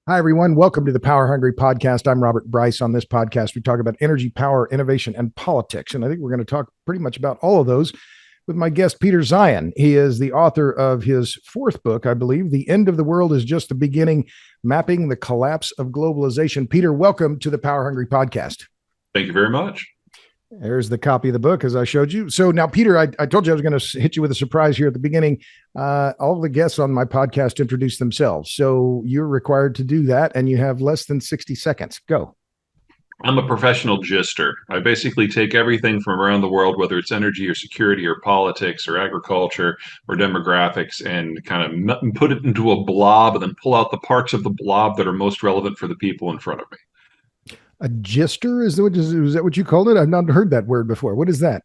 Hi, everyone. Welcome to the Power Hungry Podcast. I'm Robert Bryce. On this podcast, we talk about energy, power, innovation, and politics. And I think we're going to talk pretty much about all of those with my guest, Peter Zeihan. He is the author of his fourth book, I believe, The End of the World is Just the Beginning, Mapping the Collapse of Globalization. Peter, welcome to the Power Hungry Podcast. Thank you very much. There's the copy of the book, as I showed you. So now, Peter, I told you I was going to hit you with a surprise here at the beginning. All the guests on my podcast introduce themselves. So you're required to do that, and you have less than 60 seconds. Go. I'm a professional gister. I basically take everything from around the world, whether it's energy or security or politics or agriculture or demographics, and kind of put it into a blob and then pull out the parts of the blob that are most relevant for the people in front of me. A gister? Is that what you called it? I've not heard that word before. What is that?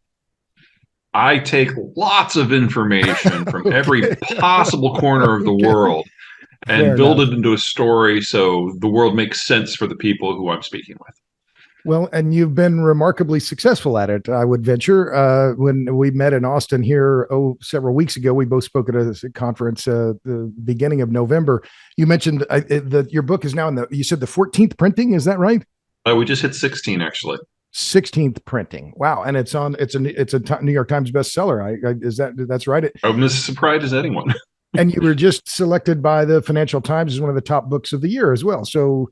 I take lots of information from every possible corner of the world and build it into a story so the world makes sense for the people who I'm speaking with. Well, and you've been remarkably successful at it, I would venture. When we met in Austin here, several weeks ago, we both spoke at a conference the beginning of November. You mentioned that your book is now you said the 14th printing. Is that right? We just hit 16, actually. 16th printing. Wow. And it's a New York Times bestseller. That's right? I'm as surprised as anyone. And you were just selected by the Financial Times as one of the top books of the year as well. So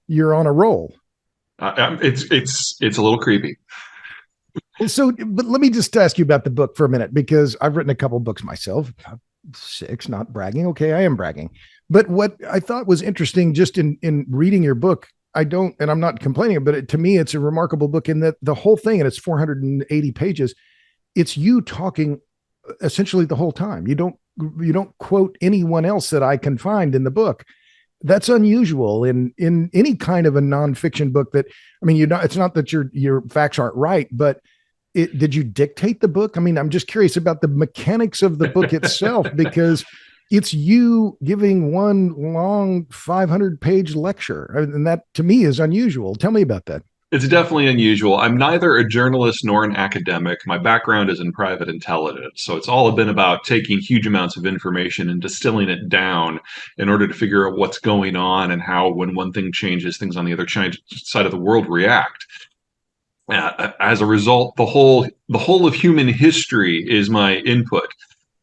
you're on a roll. It's a little creepy. So, but let me just ask you about the book for a minute, because I've written a couple books myself, 6, not bragging. Okay. I am bragging. But what I thought was interesting just in reading your book, and I'm not complaining, but to me, it's a remarkable book in that the whole thing, and it's 480 pages, it's you talking essentially the whole time. You don't quote anyone else that I can find in the book. That's unusual in any kind of a nonfiction book. That, I mean, it's not that your facts aren't right, but did you dictate the book? I mean, I'm just curious about the mechanics of the book itself, because it's you giving one long 500-page lecture. And that, to me, is unusual. Tell me about that. It's definitely unusual. I'm neither a journalist nor an academic. My background is in private intelligence. So it's all been about taking huge amounts of information and distilling it down in order to figure out what's going on and how, when one thing changes, things on the other side of the world react. As a result, the whole of human history is my input.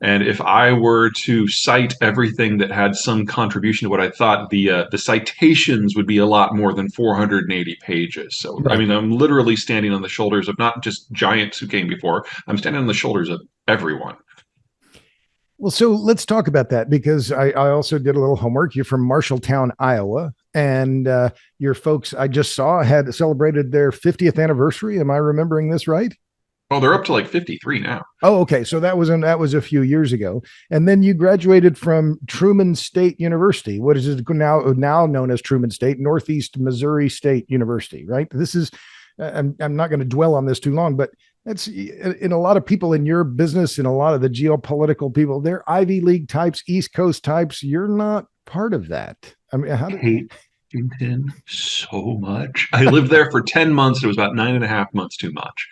And if I were to cite everything that had some contribution to what I thought, the citations would be a lot more than 480 pages. So, right. I mean, I'm literally standing on the shoulders of not just giants who came before. I'm standing on the shoulders of everyone. Well, so let's talk about that, because I also did a little homework. You're from Marshalltown, Iowa, and your folks, I just saw, had celebrated their 50th anniversary. Am I remembering this right? Oh, they're up to like 53 now. Oh, okay. So that was a few years ago. And then you graduated from Truman State University. What is it now known as Truman State, Northeast Missouri State University, right? This is, I'm not going to dwell on this too long, but that's, in a lot of people in your business, in a lot of the geopolitical people, they're Ivy League types, East Coast types. You're not part of that. I mean, how do Washington so much. I lived there for 10 months. It was about 9.5 months too much.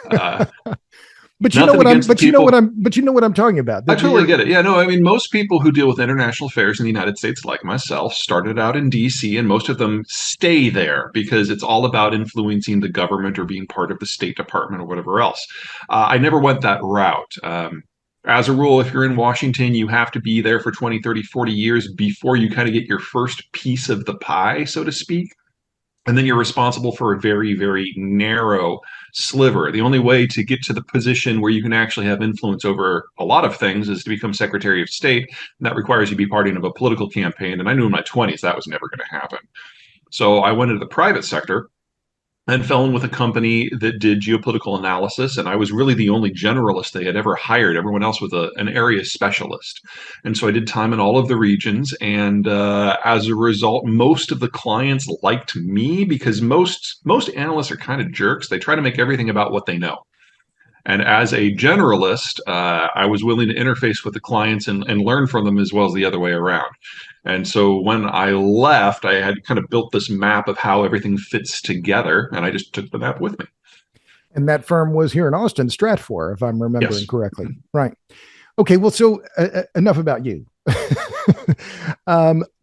But you know what I'm talking about. I totally get it. Yeah, no, I mean, most people who deal with international affairs in the United States, like myself, started out in DC, and most of them stay there because it's all about influencing the government or being part of the State Department or whatever else. I never went that route. As a rule, if you're in Washington, you have to be there for 20, 30, 40 years before you kind of get your first piece of the pie, so to speak. And then you're responsible for a very, very narrow sliver. The only way to get to the position where you can actually have influence over a lot of things is to become Secretary of State. And that requires you to be part of a political campaign. And I knew in my 20s that was never going to happen. So I went into the private sector and fell in with a company that did geopolitical analysis. And I was really the only generalist they had ever hired. Everyone else was an area specialist. And so I did time in all of the regions. And as a result, most of the clients liked me because most analysts are kind of jerks. They try to make everything about what they know. And as a generalist, I was willing to interface with the clients and learn from them as well as the other way around. And so when I left, I had kind of built this map of how everything fits together, and I just took the map with me. And that firm was here in Austin, Stratfor, if I'm remembering correctly. Right. Okay, well, so enough about you.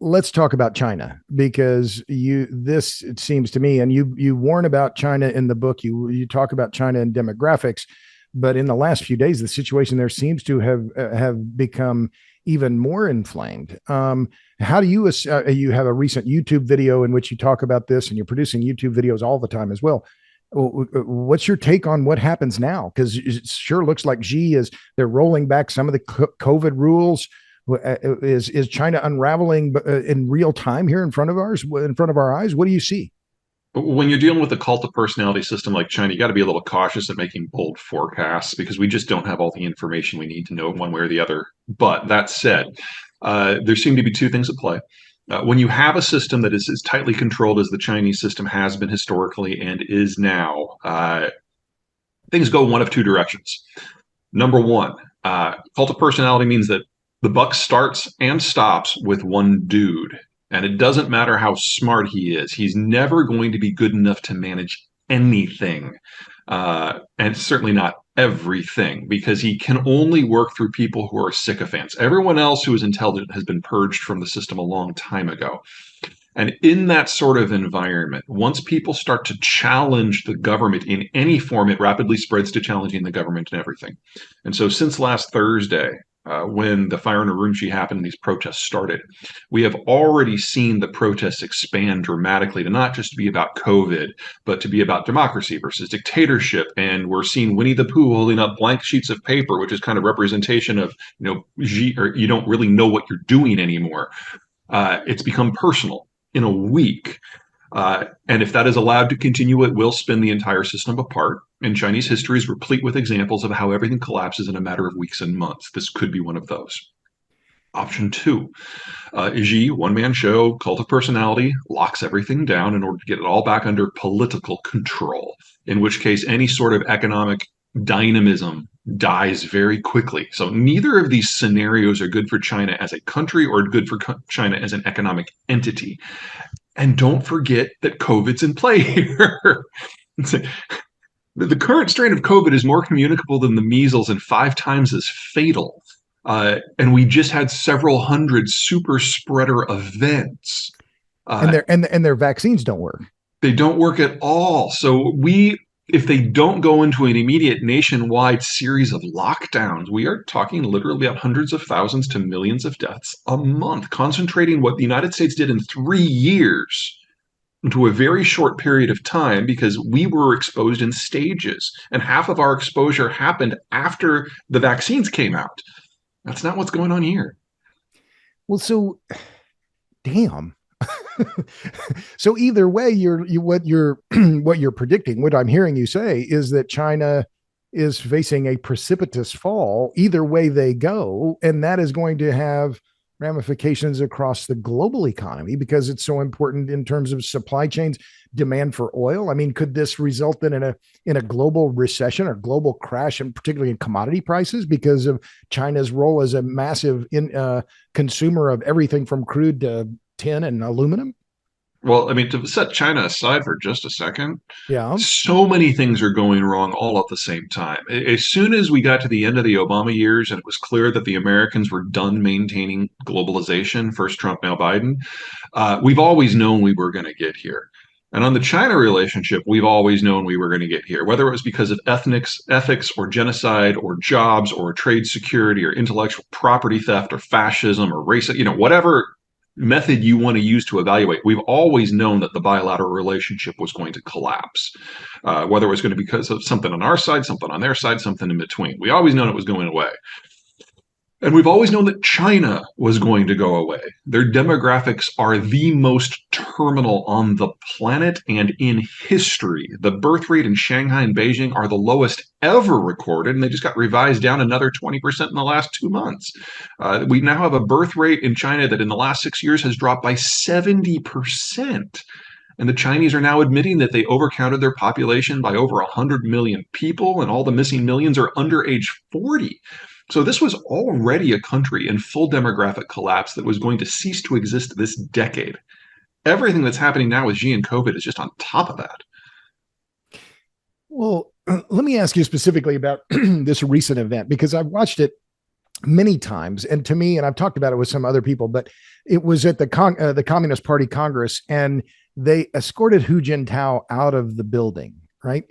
Let's talk about China because this it seems to me, and you warn about China in the book. You talk about China and demographics, but in the last few days, the situation there seems to have become even more inflamed. How do you have a recent YouTube video in which you talk about this, and you're producing YouTube videos all the time as well. What's your take on what happens now? Because it sure looks like Xi is they're rolling back some of the COVID rules. Is China unraveling in real time here in front of our eyes? What do you see? When you're dealing with a cult of personality system like China, you got to be a little cautious at making bold forecasts because we just don't have all the information we need to know one way or the other. But that said, there seem to be two things at play. When you have a system that is as tightly controlled as the Chinese system has been historically and is now, things go one of two directions. Number one, cult of personality means that the buck starts and stops with one dude. And it doesn't matter how smart he is, he's never going to be good enough to manage anything. And certainly not everything, because he can only work through people who are sycophants. Everyone else who is intelligent has been purged from the system a long time ago. And in that sort of environment, once people start to challenge the government in any form, it rapidly spreads to challenging the government and everything. And so, since last Thursday, when the fire in Urumqi happened and these protests started, we have already seen the protests expand dramatically to not just be about COVID, but to be about democracy versus dictatorship. And we're seeing Winnie the Pooh holding up blank sheets of paper, which is kind of representation of, or you don't really know what you're doing anymore. It's become personal in a week. And if that is allowed to continue, it will spin the entire system apart. And Chinese history is replete with examples of how everything collapses in a matter of weeks and months. This could be one of those. Option two, Xi, one-man show, cult of personality, locks everything down in order to get it all back under political control, in which case any sort of economic dynamism dies very quickly. So neither of these scenarios are good for China as a country or good for China as an economic entity. And don't forget that COVID's in play here. The current strain of COVID is more communicable than the measles and 5 times as fatal. And we just had several hundred super spreader events. And their vaccines don't work. They don't work at all. So if they don't go into an immediate nationwide series of lockdowns, we are talking literally about hundreds of thousands to millions of deaths a month, concentrating what the United States did in 3 years into a very short period of time because we were exposed in stages. And half of our exposure happened after the vaccines came out. That's not what's going on here. Well, so damn. So either way, what you're what you're predicting, what I'm hearing you say is that China is facing a precipitous fall either way they go, and that is going to have ramifications across the global economy because it's so important in terms of supply chains, demand for oil. I mean, could this result then in a global recession or global crash, and particularly in commodity prices because of China's role as a massive consumer of everything from crude to tin and aluminum? Well, I mean, to set China aside for just a second, Yeah. so many things are going wrong all at the same time. As soon as we got to the end of the Obama years and it was clear that the Americans were done maintaining globalization, first Trump, now Biden, we've always known we were going to get here. And on the China relationship, we've always known we were going to get here, whether it was because of ethics or genocide or jobs or trade security or intellectual property theft or fascism or racism, whatever method you want to use to evaluate. We've always known that the bilateral relationship was going to collapse, whether it was going to be because of something on our side, something on their side, something in between. We always known it was going away. And we've always known that China was going to go away. Their demographics are the most terminal on the planet and in history. The birth rate in Shanghai and Beijing are the lowest ever recorded, and they just got revised down another 20% in the last 2 months. We now have a birth rate in China that in the last 6 years has dropped by 70%. And the Chinese are now admitting that they overcounted their population by over 100 million people, and all the missing millions are under age 40. So this was already a country in full demographic collapse that was going to cease to exist this decade. Everything that's happening now with Xi and COVID is just on top of that. Well, let me ask you specifically about this recent event because I've watched it many times. And to me, and I've talked about it with some other people, but it was at the Communist Party Congress, and they escorted Hu Jintao out of the building, right?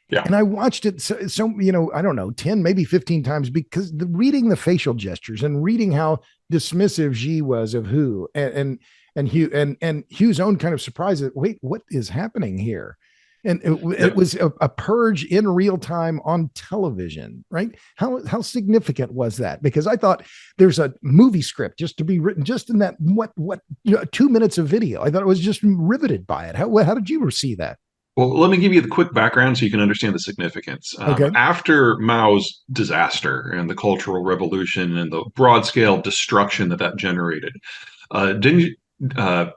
Yeah. And I watched it I don't know, 10, maybe 15 times, because reading the facial gestures and reading how dismissive Xi was of Hu, and Hu's own kind of surprise that, wait, what is happening here? And it Yep. was a purge in real time on television, right? How significant was that? Because I thought there's a movie script just to be written just in that 2 minutes of video. I thought it was just riveted by it. How did you see that? Well, let me give you the quick background so you can understand the significance. Okay. After Mao's disaster and the Cultural Revolution and the broad scale destruction that that generated, Deng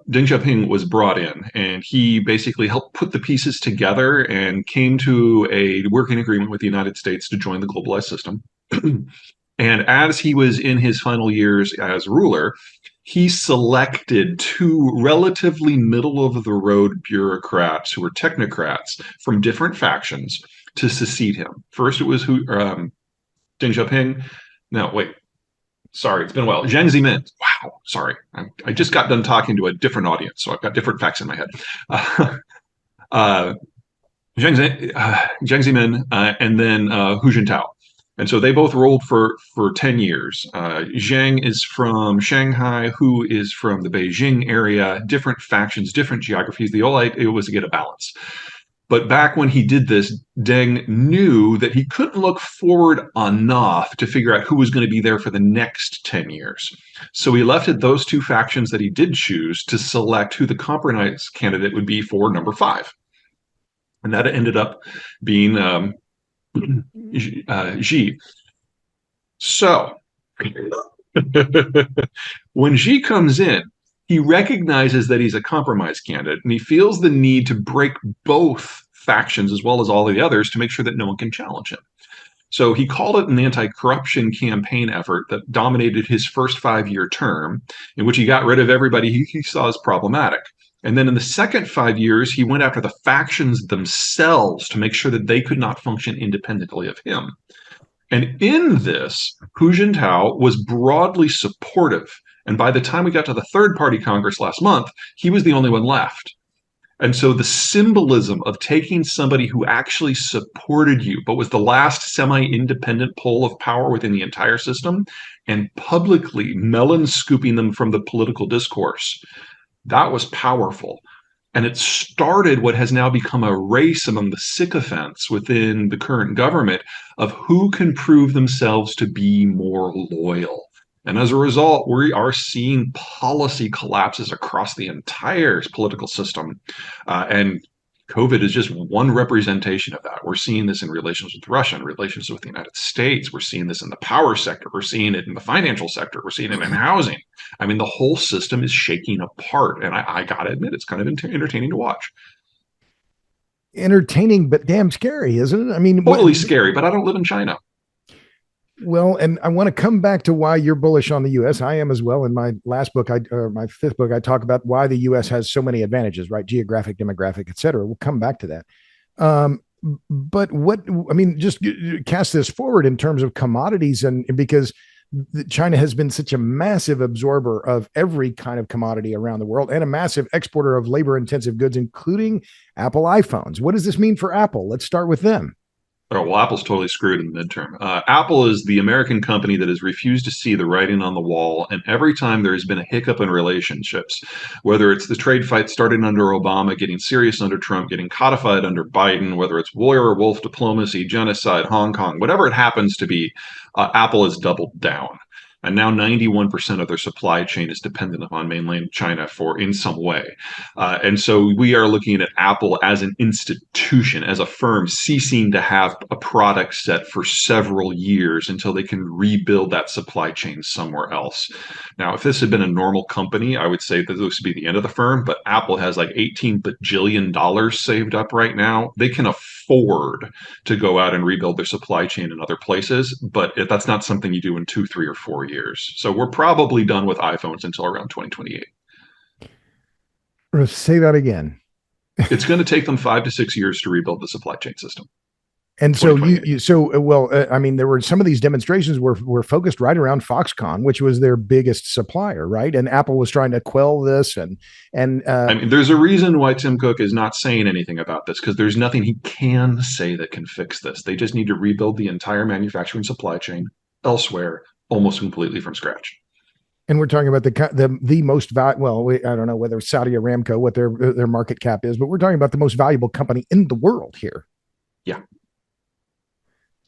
Xiaoping was brought in, and he basically helped put the pieces together and came to a working agreement with the United States to join the globalized system. And as he was in his final years as ruler, he selected two relatively middle of the road bureaucrats who were technocrats from different factions to succeed him. First, it was Deng Xiaoping. No, wait. Sorry, it's been a while. Jiang Zemin. Wow, sorry. I just got done talking to a different audience, so I've got different facts in my head. Uh, uh, Jiang Zemin, and then Hu Jintao. And so they both ruled for 10 years. Zhang is from Shanghai, Hu is from the Beijing area, different factions, different geographies. The whole idea was to get a balance. But back when he did this, Deng knew that he couldn't look forward enough to figure out who was going to be there for the next 10 years. So he left it those two factions that he did choose to select who the compromise candidate would be for number five. And that ended up being Xi. So when Xi comes in, he recognizes that he's a compromise candidate, and he feels the need to break both factions as well as all of the others to make sure that no one can challenge him. So he called it an anti-corruption campaign effort that dominated his first 5-year term, in which he got rid of everybody he saw as problematic. And then in the second 5 years, he went after the factions themselves to make sure that they could not function independently of him. And in this, Hu Jintao was broadly supportive. And by the time we got to the third party Congress last month, he was the only one left. And so the symbolism of taking somebody who actually supported you, but was the last semi independent pole of power within the entire system, and publicly melon scooping them from the political discourse, that was powerful. And it started what has now become a race among the sycophants within the current government of who can prove themselves to be more loyal. And as a result, we are seeing policy collapses across the entire political system. And COVID is just one representation of that. We're seeing this in relations with Russia, in relations with the United States. We're seeing this in the power sector. We're seeing it in the financial sector. We're seeing it in housing. I mean, the whole system is shaking apart. And I got to admit, it's kind of entertaining to watch. Entertaining, but damn scary, isn't it? I mean, Totally scary, but I don't live in China. well, and I want to come back to why you're bullish on the U.S. I am as well. In my last book, my fifth book, I talk about why the U.S. has so many advantages, right? Geographic, demographic, et cetera. We'll come back to that. Um, but what I mean, just cast this forward in terms of commodities, and because China has been such a massive absorber of every kind of commodity around the world and a massive exporter of labor intensive goods, including Apple iPhones. What does this mean for Apple? Let's start with them. Oh, well, Apple's totally screwed in the midterm. Apple is the American company that has refused to see the writing on the wall. And every time there has been a hiccup in relationships, whether it's the trade fight started under Obama, getting serious under Trump, getting codified under Biden, whether it's warrior wolf diplomacy, genocide, Hong Kong, whatever it happens to be, Apple has doubled down. And now 91% of their supply chain is dependent upon mainland China for in some way. And so we are looking at Apple as an institution, as a firm, ceasing to have a product set for several years until they can rebuild that supply chain somewhere else. Now, if this had been a normal company, I would say that this would be the end of the firm, but Apple has like $18 bajillion saved up right now. They can afford to go out and rebuild their supply chain in other places, but that's not something you do in 2, 3, or 4 years. So we're probably done with iPhones until around 2028. Say that again. It's going to take them 5 to 6 years to rebuild the supply chain system. And so 2028. I mean, there were some of these demonstrations were focused right around Foxconn, which was their biggest supplier, right? And Apple was trying to quell this, and I mean, there's a reason why Tim Cook is not saying anything about this because there's nothing he can say that can fix this. They just need to rebuild the entire manufacturing supply chain elsewhere almost completely from scratch. and we're talking about the most valuable. Well, I don't know whether Saudi Aramco what their market cap is, but we're talking about the most valuable company in the world here. Yeah,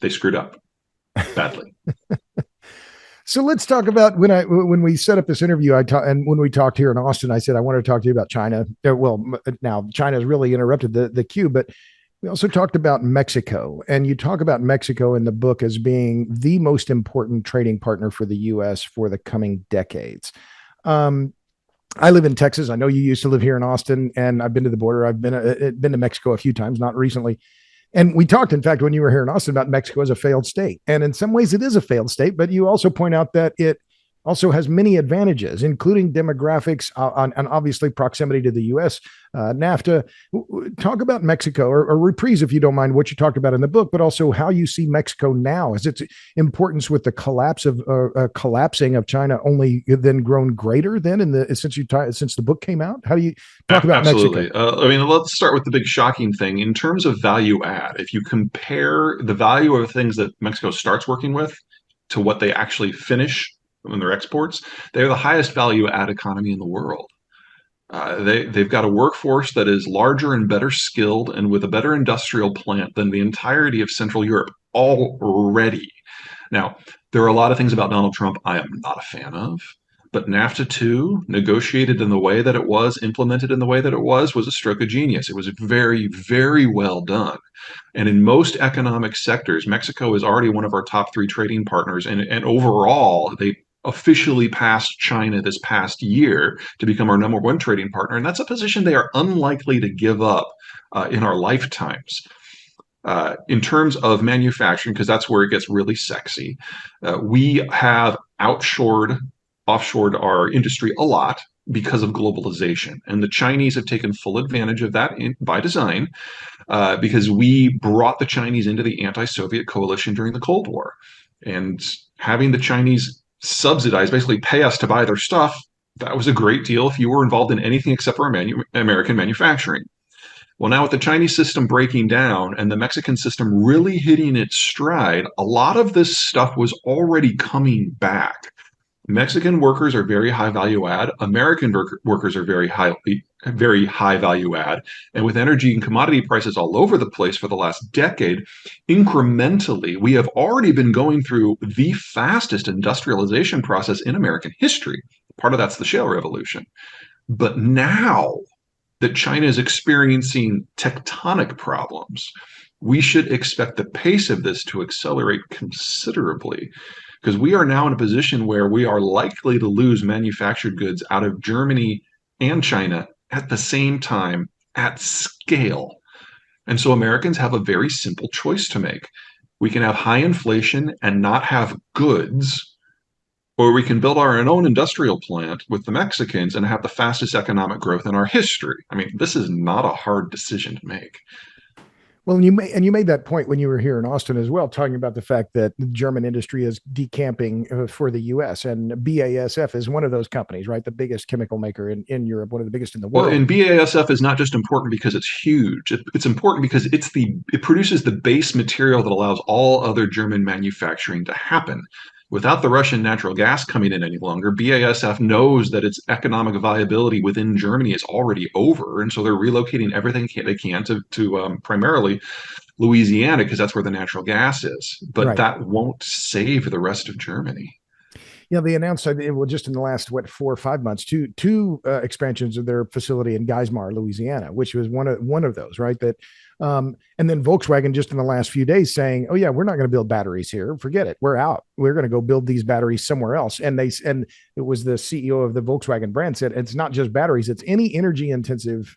they screwed up badly. So let's talk about when we set up this interview. And when we talked here in Austin, I said I wanted to talk to you about China. Well, now China has really interrupted the queue, but we also talked about Mexico, and you talk about Mexico in the book as being the most important trading partner for the U.S. for the coming decades. Um, I live in Texas. I know you used to live here in Austin, and I've been to the border. I've been to Mexico a few times, not recently. And we talked, in fact, when you were here in Austin about Mexico as a failed state. And in some ways, it is a failed state, but you also point out that it also has many advantages, including demographics and obviously proximity to the U.S., NAFTA. Talk about Mexico, or reprise, if you don't mind, what you talked about in the book, but also how you see Mexico now. Is its importance with the collapsing of China only then grown greater then since the book came out? How do you talk about Mexico? Absolutely. I mean, let's start with the big shocking thing. In terms of value add, if you compare the value of things that Mexico starts working with to what they actually finish in their exports, they're the highest value add economy in the world. They've got a workforce that is larger and better skilled and with a better industrial plant than the entirety of Central Europe already. Now, there are a lot of things about Donald Trump I am not a fan of, but NAFTA 2, negotiated in the way that it was, implemented in the way that it was a stroke of genius. It was very, very well done. And in most economic sectors, Mexico is already one of our top three trading partners. And overall, they officially passed China this past year to become our number one trading partner. And that's a position they are unlikely to give up in our lifetimes. In terms of manufacturing, because that's where it gets really sexy, we have offshored our industry a lot because of globalization. And the Chinese have taken full advantage of that by design because we brought the Chinese into the anti-Soviet coalition during the Cold War. And having the Chinese subsidize, basically pay us to buy their stuff, that was a great deal if you were involved in anything except for American manufacturing. Well, now with the Chinese system breaking down and the Mexican system really hitting its stride, a lot of this stuff was already coming back. Mexican workers are very high value add. American workers are very high value add. And with energy and commodity prices all over the place for the last decade, incrementally, we have already been going through the fastest industrialization process in American history. Part of that's the shale revolution. But now that China is experiencing tectonic problems, we should expect the pace of this to accelerate considerably because we are now in a position where we are likely to lose manufactured goods out of Germany and China at the same time at scale. And so Americans have a very simple choice to make. We can have high inflation and not have goods, or we can build our own industrial plant with the Mexicans and have the fastest economic growth in our history. I mean, this is not a hard decision to make. Well, you made that point when you were here in Austin as well, talking about the fact that the German industry is decamping for the U.S. and BASF is one of those companies, right? The biggest chemical maker in Europe, one of the biggest in the Well, world. and BASF is not just important because it's huge. It's important because it produces the base material that allows all other German manufacturing to happen. Without the Russian natural gas coming in any longer, BASF knows that its economic viability within Germany is already over, and so they're relocating everything they can to primarily Louisiana because that's where the natural gas is. But Right. that won't save the rest of Germany. They announced well just in the last 4 or 5 months two expansions of their facility in Geismar, Louisiana, which was one of those, right? That and then Volkswagen just in the last few days saying, "Oh yeah, we're not going to build batteries here. Forget it. We're out. We're going to go build these batteries somewhere else." And it was the CEO of the Volkswagen brand said it's not just batteries; it's any energy intensive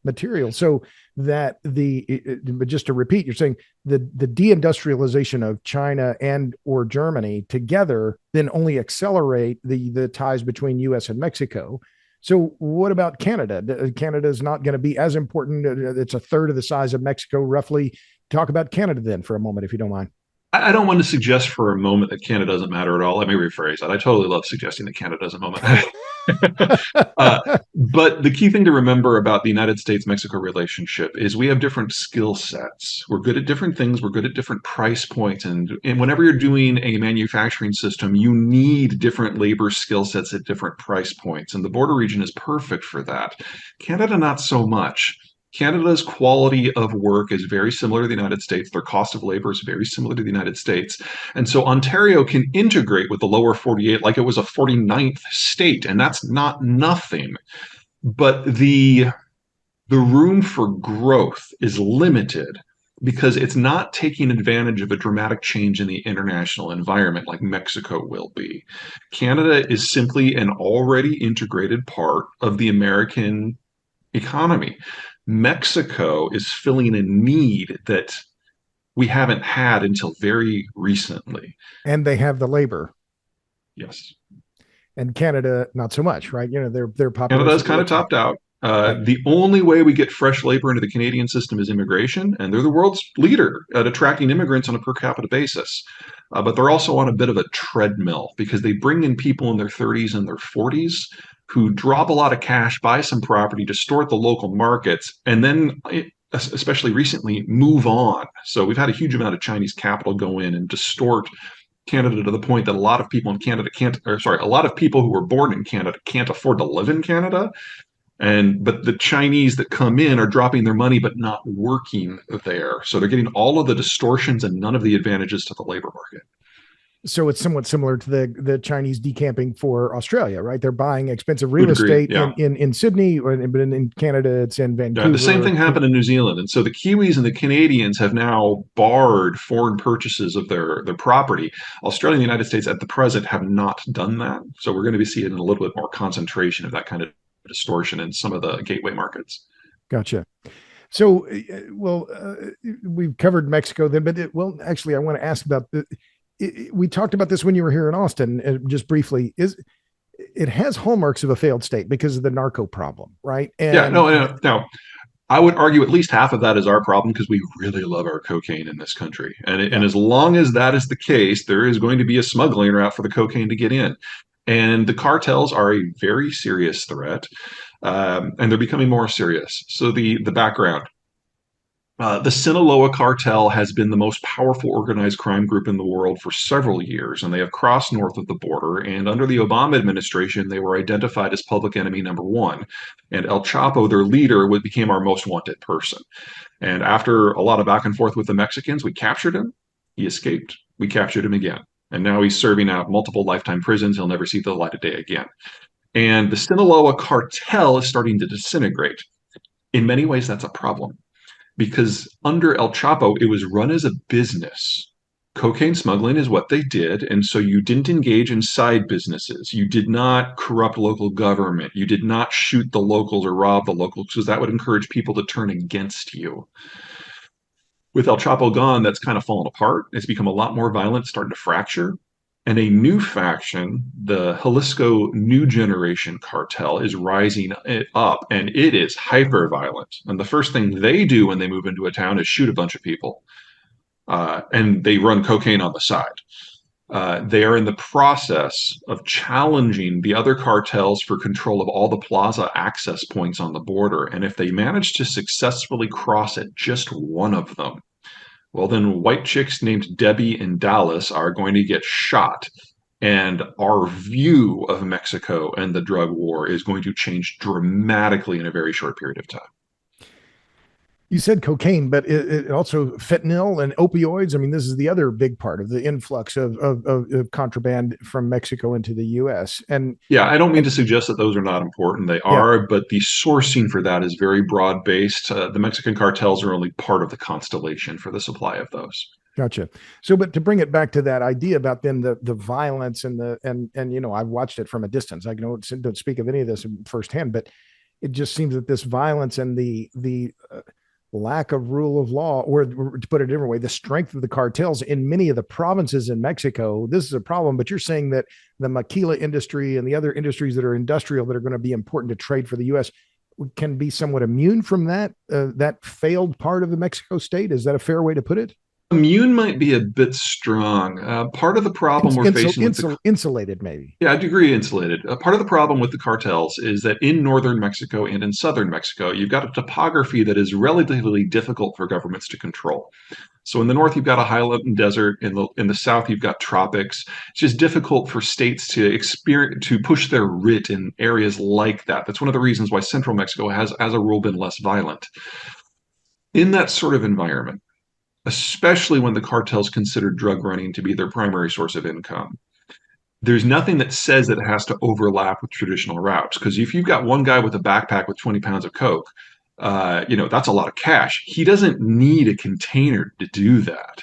material. So that but just to repeat, you're saying the deindustrialization of China and or Germany together then only accelerate the ties between U.S. and Mexico. So what about Canada? Canada is not going to be as important. It's a third of the size of Mexico, roughly. talk about Canada then for a moment, if you don't mind. I don't want to suggest for a moment that Canada doesn't matter at all. Let me rephrase that. I totally love suggesting that Canada doesn't matter. uh, but the key thing to remember about the United States Mexico relationship is we have different skill sets. We're good at different things. We're good at different price points. And whenever you're doing a manufacturing system, you need different labor skill sets at different price points. And the border region is perfect for that. Canada, not so much. Canada's quality of work is very similar to the United States. Their cost of labor is very similar to the United States. And so Ontario can integrate with the lower 48 like it was a 49th state, and that's not nothing. But the room for growth is limited because it's not taking advantage of a dramatic change in the international environment like Mexico will be. Canada is simply an already integrated part of the American economy. Mexico is filling a need that we haven't had until very recently. And they have the labor, Yes. and Canada not so much, right? Their Canada is population kind of growth. topped out. Right. The only way we get fresh labor into the Canadian system is immigration, and they're the world's leader at attracting immigrants on a per capita basis. But they're also on a bit of a treadmill because they bring in people in their 30s and their 40s who drop a lot of cash, buy some property, distort the local markets, and then, especially recently, move on. So we've had a huge amount of Chinese capital go in and distort Canada to the point that a lot of people in Canada can't, or sorry, a lot of people who were born in Canada can't afford to live in Canada. But the Chinese that come in are dropping their money but not working there. So they're getting all of the distortions and none of the advantages to the labor market. So it's somewhat similar to the Chinese decamping for Australia, right? They're buying expensive Would real agree. estate Yeah. in Sydney, but in Canada it's in Yeah, the same Vancouver. thing happened in New Zealand. And so the Kiwis and the Canadians have now barred foreign purchases of their property. Australia and the United States at the present have not done that. So we're going to be seeing a little bit more concentration of that kind of distortion in some of the gateway markets. Gotcha. So, we've covered Mexico then, but actually, I want to ask about we talked about this when you were here in Austin, just briefly. It has hallmarks of a failed state because of the narco problem, right? Yeah, And no. I would argue at least half of that is our problem because we really love our cocaine in this country. And yeah, as long as that is the case, there is going to be a smuggling route for the cocaine to get in. And the cartels are a very serious threat, and they're becoming more serious. So the background. The Sinaloa cartel has been the most powerful organized crime group in the world for several years, and they have crossed north of the border. And under the Obama administration, they were identified as public enemy number one. And El Chapo, their leader, became our most wanted person. And after a lot of back and forth with the Mexicans, we captured him. He escaped. We captured him again. And now he's serving out multiple lifetime prisons. He'll never see the light of day again. And the Sinaloa cartel is starting to disintegrate. In many ways, that's a problem because under El Chapo, it was run as a business. Cocaine smuggling is what they did. And so you didn't engage in side businesses. You did not corrupt local government. You did not shoot the locals or rob the locals because that would encourage people to turn against you. With El Chapo gone, that's kind of fallen apart. It's become a lot more violent, started to fracture. And a new faction, the Jalisco New Generation Cartel, is rising up, and it is hyper violent. And the first thing they do when they move into a town is shoot a bunch of people, and they run cocaine on the side. They are in the process of challenging the other cartels for control of all the plaza access points on the border. And if they manage to successfully cross at just one of them, well, then white chicks named Debbie in Dallas are going to get shot. And our view of Mexico and the drug war is going to change dramatically in a very short period of time. you said cocaine, but it also fentanyl and opioids. I mean, this is the other big part of the influx of contraband from Mexico into the U.S. Yeah, I don't mean And to suggest that those are not important. They yeah, are, but the sourcing for that is very broad based. The Mexican cartels are only part of the constellation for the supply of those. gotcha. So, but to bring it back to that idea about then the violence and I've watched it from a distance. I don't speak of any of this firsthand, but it just seems that this violence and the lack of rule of law, or to put it a different way, the strength of the cartels in many of the provinces in Mexico, this is a problem. But you're saying that the maquila industry and the other industries that are industrial that are going to be important to trade for the U.S. can be somewhat immune from that failed part of the Mexico state. Is that a fair way to put it? Immune might be a bit strong. Part of the problem we're facing with the Insulated, maybe. Yeah, I'd agree insulated. Part of the problem with the cartels is that in northern Mexico and in southern Mexico, you've got a topography that is relatively difficult for governments to control. So in the north, you've got a highland desert. In the south, you've got tropics. It's just difficult for states to push their writ in areas like that. That's one of the reasons why central Mexico has, as a rule, been less violent. In that sort of environment, especially when the cartels consider drug running to be their primary source of income, there's nothing that says that it has to overlap with traditional routes. Because if you've got one guy with a backpack with 20 pounds of coke, that's a lot of cash. He doesn't need a container to do that.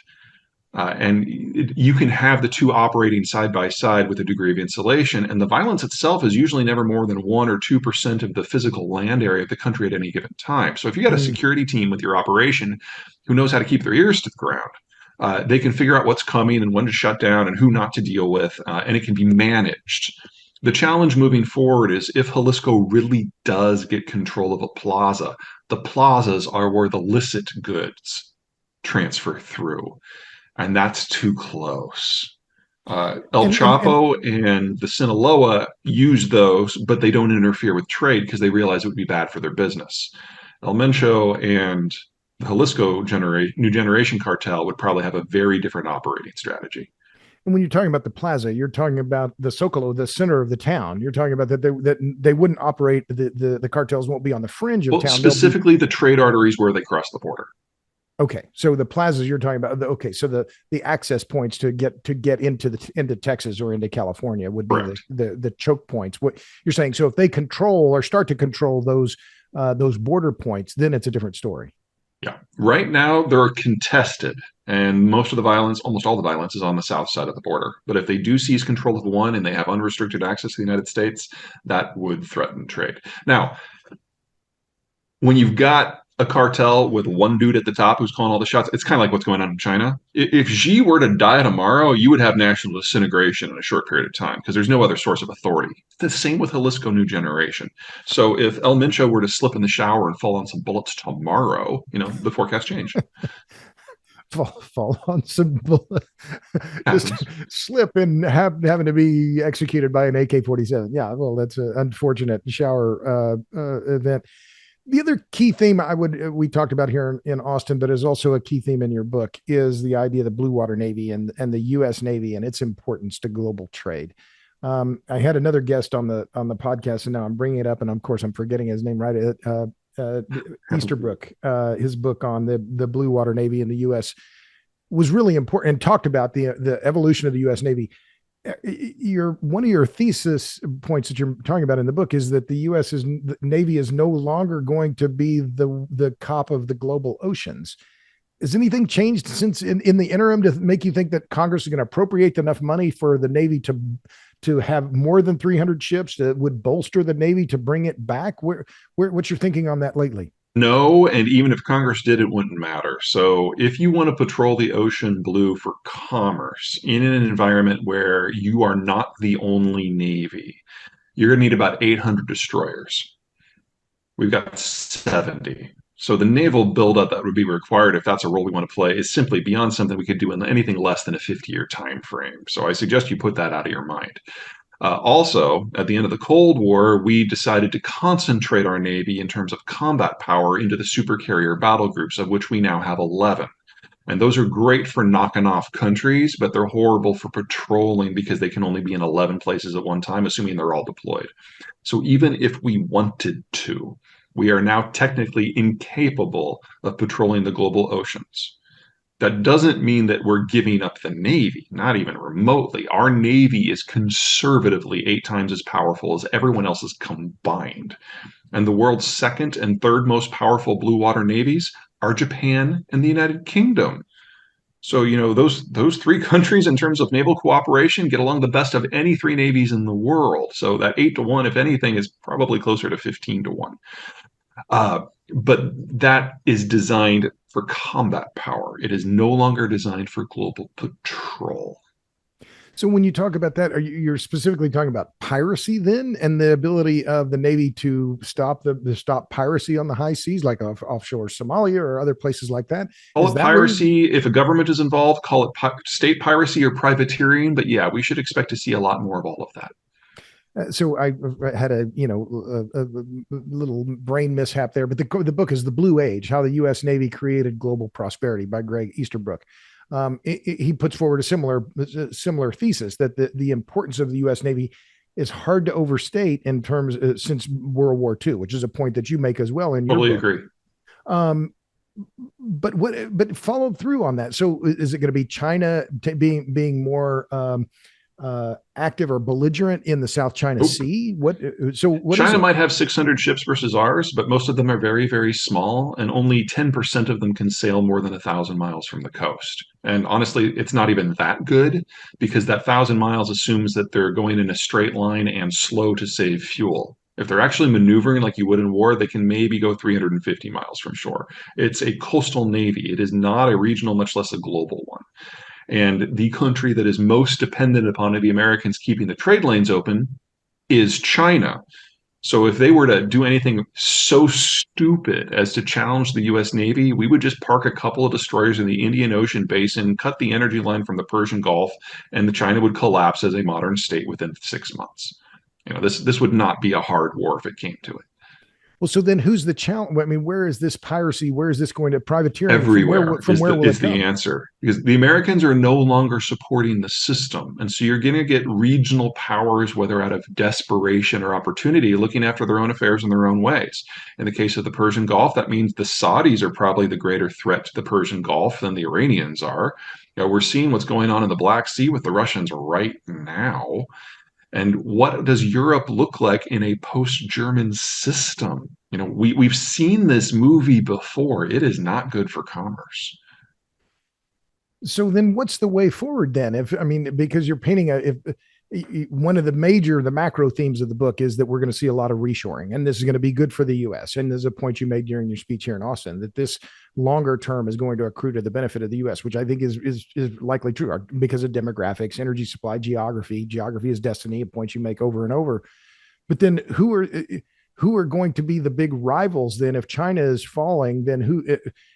You can have the two operating side by side with a degree of insulation, and the violence itself is usually never more than 1 or 2% of the physical land area of the country at any given time. So if you got a Mm. security team with your operation who knows how to keep their ears to the ground, they can figure out what's coming and when to shut down and who not to deal with, and it can be managed. The challenge moving forward is if Jalisco really does get control of a plaza, the plazas are where the licit goods transfer through, and that's too close. El And Chapo and the Sinaloa use those, but they don't interfere with trade because they realize it would be bad for their business. El Mencho and the New Generation cartel would probably have a very different operating strategy. And when you're talking about the plaza, you're talking about the Zocalo, the center of the town. You're talking about that they wouldn't operate. The cartels won't be on the fringe of Well, town. They'll be specifically the trade arteries where they cross the border. okay. So the plazas you're talking about. Okay, so the access points to get into Texas or into California would be Correct. the choke points. What you're saying? So if they control or start to control those border points, then it's a different story. Yeah. Right now, they're contested, and most of the violence, almost all the violence, is on the south side of the border. But if they do seize control of one and they have unrestricted access to the United States, that would threaten trade. Now, when you've got a cartel with one dude at the top who's calling all the shots, it's kind of like what's going on in China. If Xi were to die tomorrow, you would have national disintegration in a short period of time because there's no other source of authority. The same with Jalisco New Generation. So if El Mincho were to slip in the shower and fall on some bullets tomorrow, the forecast changed. Fall on some just Happens. slip and having to be executed by an AK-47. Yeah, well, that's an unfortunate shower event. The other key theme we talked about here in Austin, but is also a key theme in your book, is the idea of the Blue Water Navy and the U.S. Navy and its importance to global trade. I had another guest on the podcast, and now I'm bringing it up, and of course I'm forgetting his name. Right, Easterbrook, his book on the Blue Water Navy in the U.S. was really important and talked about the evolution of the U.S. Navy. One of your thesis points that you're talking about in the book is that the the Navy is no longer going to be the cop of the global oceans. Has anything changed since in the interim to make you think that Congress is going to appropriate enough money for the Navy to have more than 300 ships that would bolster the Navy to bring it back? What's your thinking on that lately? No, and even if Congress did, it wouldn't matter. So if you want to patrol the ocean blue for commerce in an environment where you are not the only Navy, you're going to need about 800 destroyers. We've got 70. So the naval buildup that would be required if that's a role we want to play is simply beyond something we could do in anything less than a 50-year time frame. So I suggest you put that out of your mind. Also, at the end of the Cold War, we decided to concentrate our Navy in terms of combat power into the supercarrier battle groups, of which we now have 11. And those are great for knocking off countries, but they're horrible for patrolling because they can only be in 11 places at one time, assuming they're all deployed. So even if we wanted to, we are now technically incapable of patrolling the global oceans. That doesn't mean that we're giving up the Navy, not even remotely. Our Navy is conservatively 8 times as powerful as everyone else's combined. And the world's second and third most powerful blue water navies are Japan and the United Kingdom. So, those three countries in terms of naval cooperation get along the best of any three navies in the world. So that 8 to 1, if anything, is probably closer to 15 to 1. But that is designed for combat power. It is no longer designed for global patrol. So when you talk about that, you're specifically talking about piracy then, and the ability of the Navy to stop the stop piracy on the high seas, like offshore Somalia or other places like that? Call Is it that where? piracy. If a government is involved, call it state piracy or privateering. But yeah, we should expect to see a lot more of all of that. So I had a a little brain mishap there, but the book is The Blue Age: How the U.S. Navy Created Global Prosperity by Greg Easterbrook. He puts forward a similar thesis that the importance of the U.S. Navy is hard to overstate in terms since World War II, which is a point that you make as well in your Totally book. agree. Um, but followed through on that. So is it going to be China being more active or belligerent in the South China Nope. Sea? What is China it? might have 600 ships versus ours, but most of them are very, very small, and only 10% of them can sail more than 1,000 miles from the coast. And honestly, it's not even that good because that 1,000 miles assumes that they're going in a straight line and slow to save fuel. If they're actually maneuvering like you would in war, they can maybe go 350 miles from shore. It's a coastal navy. It is not a regional, much less a global one. And the country that is most dependent upon the Americans keeping the trade lanes open is China. So if they were to do anything so stupid as to challenge the US Navy, we would just park a couple of destroyers in the Indian Ocean basin, cut the energy line from the Persian Gulf, and the China would collapse as a modern state within 6 months. This would not be a hard war if it came to it. Well, so then who's the challenge? I mean, where is this piracy? Where is this going to privateering? Everywhere From where will is it the come? answer because the Americans are no longer supporting the system, and so you're going to get regional powers, whether out of desperation or opportunity, looking after their own affairs in their own ways. In the case of the Persian Gulf, that means the Saudis are probably the greater threat to the Persian Gulf than the Iranians are. We're seeing what's going on in the Black Sea with the Russians right now. And what does Europe look like in a post-German system? We've seen this movie before. It is not good for commerce. So then what's the way forward then? If I mean, because you're painting if one of the macro themes of the book is that we're going to see a lot of reshoring, and this is going to be good for the U.S. And there's a point you made during your speech here in Austin that this longer term is going to accrue to the benefit of the U.S., which I think is likely true because of demographics, energy supply, geography. Geography is destiny, a point you make over and over. But then who are going to be the big rivals then if China is falling, then who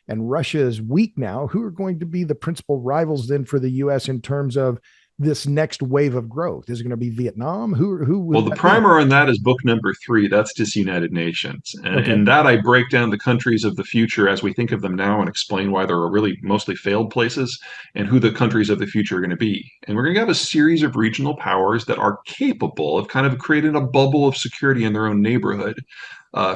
and Russia is weak now, who are going to be the principal rivals then for the US in terms of this next wave of growth? Is it going to be Vietnam? Who Well, would the that be? primer on that is book number 3. That's Disunited Nations. And Okay. in that, I break down the countries of the future as we think of them now and explain why they're really mostly failed places and who the countries of the future are going to be. And we're going to have a series of regional powers that are capable of kind of creating a bubble of security in their own neighborhood.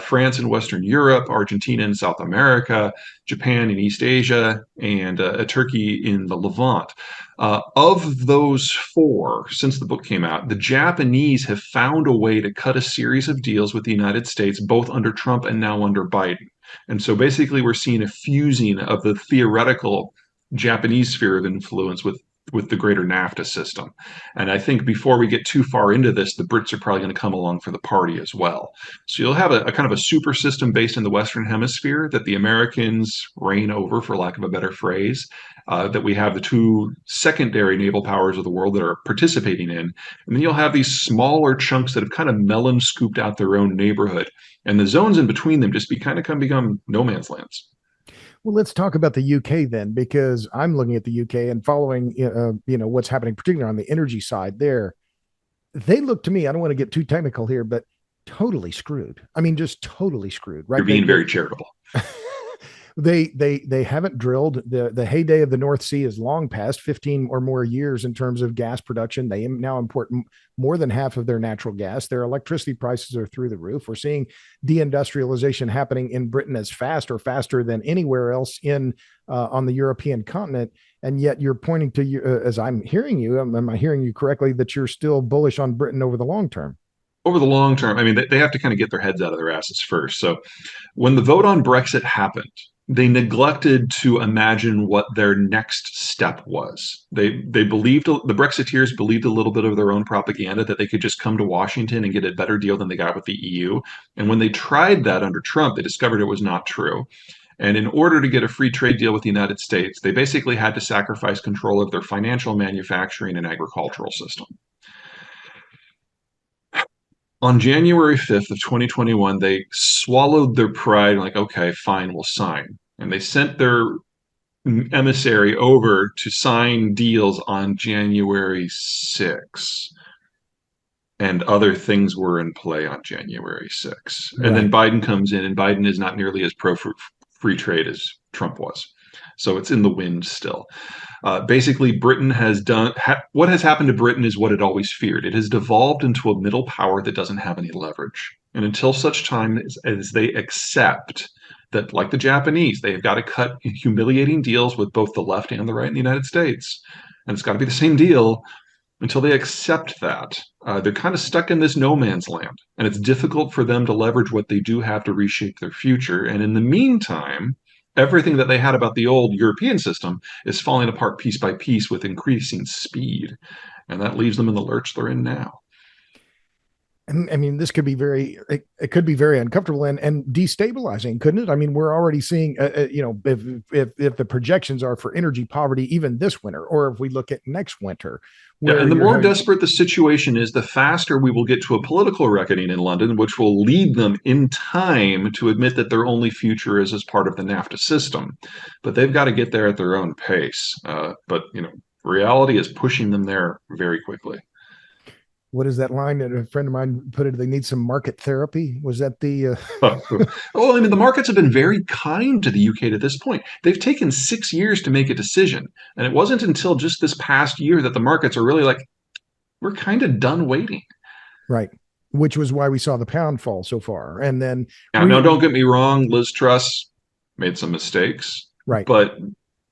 France in Western Europe, Argentina in South America, Japan in East Asia, and Turkey in the Levant. Of those 4, since the book came out, the Japanese have found a way to cut a series of deals with the United States, both under Trump and now under Biden. And so basically, we're seeing a fusing of the theoretical Japanese sphere of influence with the greater NAFTA system. And I think before we get too far into this, the Brits are probably going to come along for the party as well. So you'll have a kind of a super system based in the Western Hemisphere that the Americans reign over, for lack of a better phrase, that we have the 2 secondary naval powers of the world that are participating in. And then you'll have these smaller chunks that have kind of melon scooped out their own neighborhood. And the zones in between them just become no man's lands. Well, let's talk about the UK then, because I'm looking at the UK and following, what's happening, particularly on the energy side there. They look to me, I don't want to get too technical here, but totally screwed. I mean, just totally screwed, You're right? being very charitable. They haven't drilled. The heyday of the North Sea is long past, 15 or more years in terms of gas production. They now import more than half of their natural gas. Their electricity prices are through the roof. We're seeing deindustrialization happening in Britain as fast or faster than anywhere else in on the European continent. And yet you're pointing to you, as I'm hearing you, am I hearing you correctly, that you're still bullish on Britain over the long term? Over the long term, I mean, they have to kind of get their heads out of their asses first. So when the vote on Brexit happened, they neglected to imagine what their next step was. They believed, the Brexiteers believed a little bit of their own propaganda that they could just come to Washington and get a better deal than they got with the EU. And when they tried that under Trump, they discovered it was not true. And in order to get a free trade deal with the United States, they basically had to sacrifice control of their financial, manufacturing, and agricultural system. On January 5th of 2021, they swallowed their pride and like, okay, fine, we'll sign. And they sent their emissary over to sign deals on January 6th. And other things were in play on January 6th. And then Right. Biden comes in, and Biden is not nearly as pro free trade as Trump was. So it's in the wind still. Basically, Britain has done what has happened to Britain is what it always feared. It has devolved into a middle power that doesn't have any leverage. And until such time as they accept that, like the Japanese, they've got to cut humiliating deals with both the left and the right in the United States. And it's got to be the same deal until they accept that. They're kind of stuck in this no man's land, and it's difficult for them to leverage what they do have to reshape their future. And in the meantime, everything that they had about the old European system is falling apart piece by piece with increasing speed. And that leaves them in the lurch they're in now. And I mean, this could be it could be very uncomfortable and destabilizing, couldn't it? I mean, we're already seeing, if the projections are for energy poverty, even this winter, or if we look at next winter, Yeah, where and the you're more having, desperate the situation is, the faster we will get to a political reckoning in London, which will lead them in time to admit that their only future is as part of the NAFTA system. But they've got to get there at their own pace. But reality is pushing them there very quickly. what is that line that a friend of mine put it? They need some market therapy. Was that the, Well, I mean, the markets have been very kind to the UK to this point. They've taken 6 years to make a decision. And it wasn't until just this past year that the markets are really like, we're kind of done waiting. right? Which was why we saw the pound fall so far. And then, Now, don't get me wrong, Liz Truss made some mistakes, right. but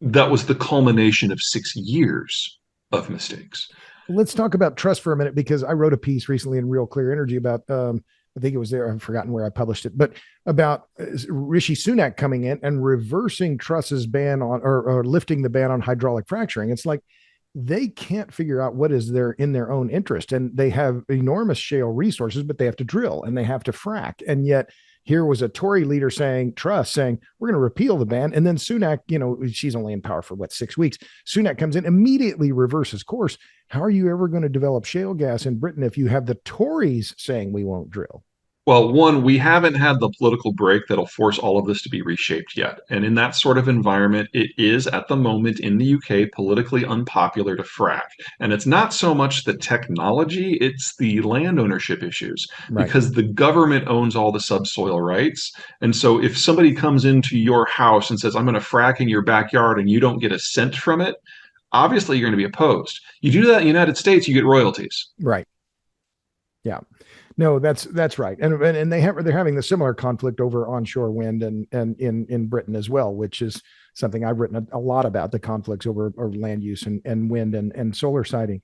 that was the culmination of 6 years of mistakes. Let's talk about trust for a minute, because I wrote a piece recently in Real Clear Energy about, I think it was there, I've forgotten where I published it, but about Rishi Sunak coming in and reversing Truss's ban on, or lifting the ban on hydraulic fracturing. It's like they can't figure out what is in their own interest, and they have enormous shale resources, but they have to drill and they have to frack. And yet here was a Tory leader Truss saying, we're going to repeal the ban. And then Sunak, she's only in power for 6 weeks. Sunak comes in, immediately reverses course. How are you ever going to develop shale gas in Britain if you have the Tories saying we won't drill? Well, one, we haven't had the political break that'll force all of this to be reshaped yet. And in that sort of environment, it is at the moment in the UK politically unpopular to frack. And it's not so much the technology, it's the land ownership issues, Right. because the government owns all the subsoil rights. And so if somebody comes into your house and says, I'm going to frack in your backyard, and you don't get a cent from it, obviously you're going to be opposed. You do that in the United States, you get royalties. Right. Yeah. No, that's right. And they're having the similar conflict over onshore wind and in Britain as well, which is something I've written a lot about, the conflicts over land use and wind and solar siting.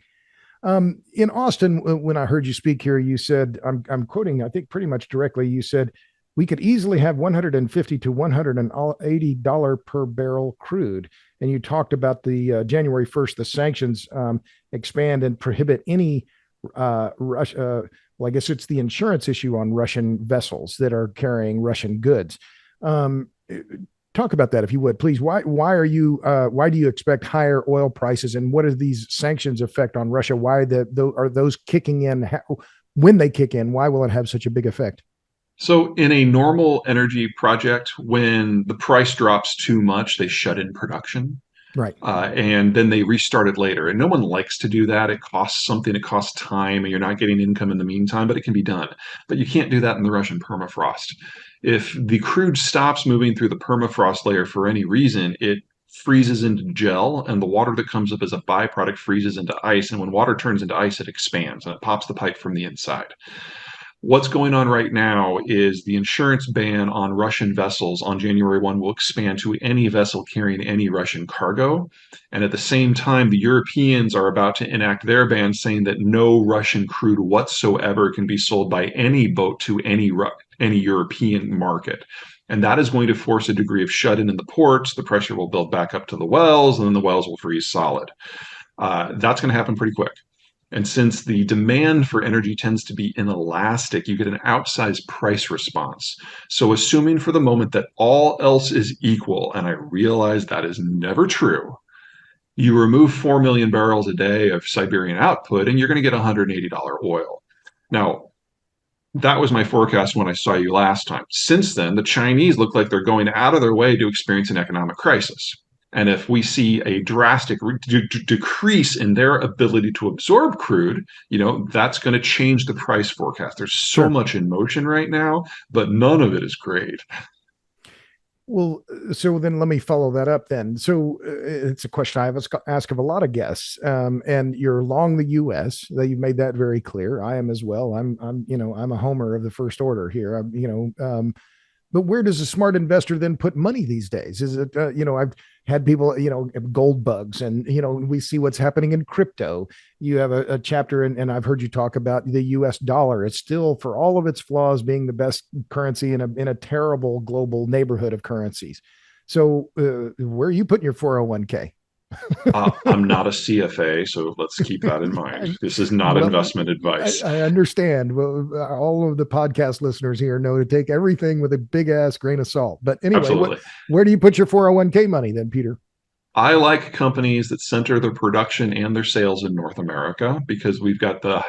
In Austin, when I heard you speak here, you said, I'm quoting, I think pretty much directly, you said, we could easily have $150 to $180 per barrel crude. And you talked about the January 1st, the sanctions expand and prohibit any Russia. Well, I guess it's the insurance issue on Russian vessels that are carrying Russian goods. Talk about that, if you would, please. Why do you expect higher oil prices, and what are these sanctions effect on Russia? Why are those kicking in? When they kick in, why will it have such a big effect? So, in a normal energy project, when the price drops too much, they shut in production. Right. And then they restart it later. And no one likes to do that. It costs something, it costs time, and you're not getting income in the meantime, but it can be done. But you can't do that in the Russian permafrost. If the crude stops moving through the permafrost layer for any reason, it freezes into gel, and the water that comes up as a byproduct freezes into ice. And when water turns into ice, it expands and it pops the pipe from the inside. What's going on right now is the insurance ban on Russian vessels on January 1 will expand to any vessel carrying any Russian cargo. And at the same time, the Europeans are about to enact their ban, saying that no Russian crude whatsoever can be sold by any boat to any European market. And that is going to force a degree of shut-in the ports. The pressure will build back up to the wells, and then the wells will freeze solid. That's going to happen pretty quick. And since the demand for energy tends to be inelastic, you get an outsized price response. So, assuming for the moment that all else is equal, and I realize that is never true, you remove 4 million barrels a day of Siberian output, and you're going to get $180 oil. Now, that was my forecast when I saw you last time. Since then, the Chinese look like they're going out of their way to experience an economic crisis. And if we see a drastic decrease in their ability to absorb crude, that's going to change the price forecast. There's so Sure. much in motion right now, but none of it is great. Well, so then let me follow that up then. So it's a question I have asked of a lot of guests, and you're long the U.S. That you've made that very clear. I am as well. I'm a homer of the first order here. But where does a smart investor then put money these days? Is it, I've had people, gold bugs, and, we see what's happening in crypto. You have a chapter, and I've heard you talk about the US dollar. It's still, for all of its flaws, being the best currency in a terrible global neighborhood of currencies. So, where are you putting your 401k? I'm not a CFA, so let's keep that in mind. This is not Well, investment advice. I understand. Well, all of the podcast listeners here know to take everything with a big ass grain of salt. But anyway, Absolutely. where do you put your 401k money then, Peter? I like companies that center their production and their sales in North America because we've got the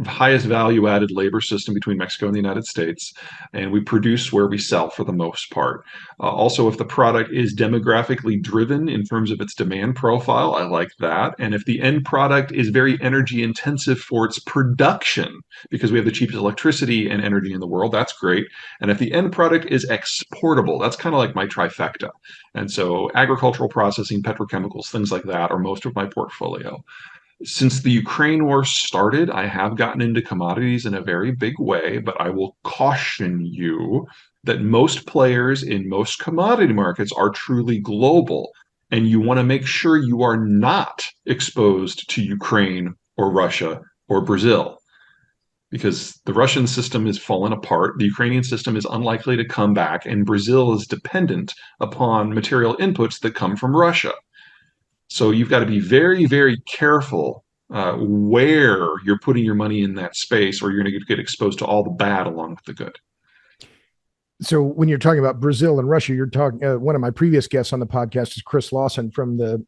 highest value added labor system between Mexico and the United States, and we produce where we sell for the most part. Also, if the product is demographically driven in terms of its demand profile, I like that. And if the end product is very energy intensive for its production, because we have the cheapest electricity and energy in the world, that's great. And if the end product is exportable, that's kind of like my trifecta. And so, agricultural processing, petrochemicals, things like that are most of my portfolio. Since the Ukraine war started, I have gotten into commodities in a very big way, but I will caution you that most players in most commodity markets are truly global. And you want to make sure you are not exposed to Ukraine or Russia or Brazil because the Russian system is fallen apart. The Ukrainian system is unlikely to come back, and Brazil is dependent upon material inputs that come from Russia. So you've got to be very, very careful where you're putting your money in that space, or you're going to get exposed to all the bad along with the good. So when you're talking about Brazil and Russia, you're talking. One of my previous guests on the podcast is Chris Lawson from the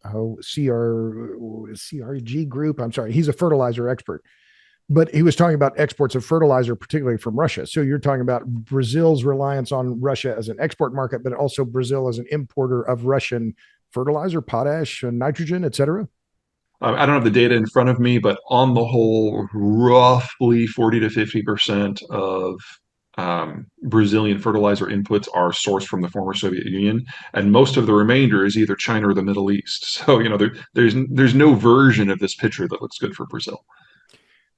CRG group. I'm sorry, he's a fertilizer expert, but he was talking about exports of fertilizer, particularly from Russia. So you're talking about Brazil's reliance on Russia as an export market, but also Brazil as an importer of Russian fertilizer, potash, nitrogen, et cetera. I don't have the data in front of me, but on the whole, roughly 40 to 50% of Brazilian fertilizer inputs are sourced from the former Soviet Union, and most of the remainder is either China or the Middle East. So there's no version of this picture that looks good for Brazil.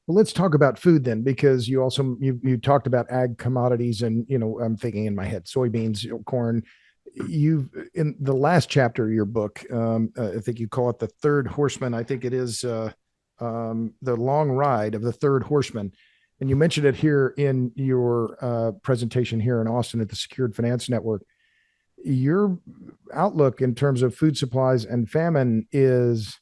Well, let's talk about food then, because you talked about ag commodities, and I'm thinking in my head soybeans, corn. You've in the last chapter of your book, I think you call it the third horseman. I think it is the long ride of the third horseman, and you mentioned it here in your presentation here in Austin at the Secured Finance Network. Your outlook in terms of food supplies and famine is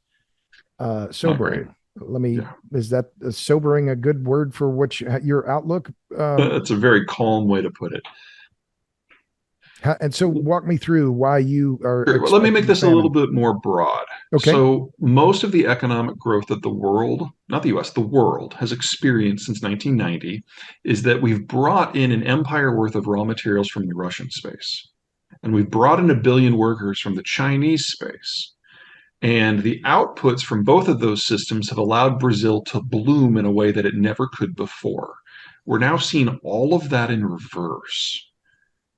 Not great. sobering. Let me, Yeah. is that sobering a good word for your outlook? That's a very calm way to put it. And so walk me through why you are Sure. Well, let me make expecting this a little famine. bit more broad. Okay. So, most of the economic growth that the world, not the US, the world has experienced since 1990 is that we've brought in an empire worth of raw materials from the Russian space. And we've brought in a billion workers from the Chinese space. And the outputs from both of those systems have allowed Brazil to bloom in a way that it never could before. We're now seeing all of that in reverse.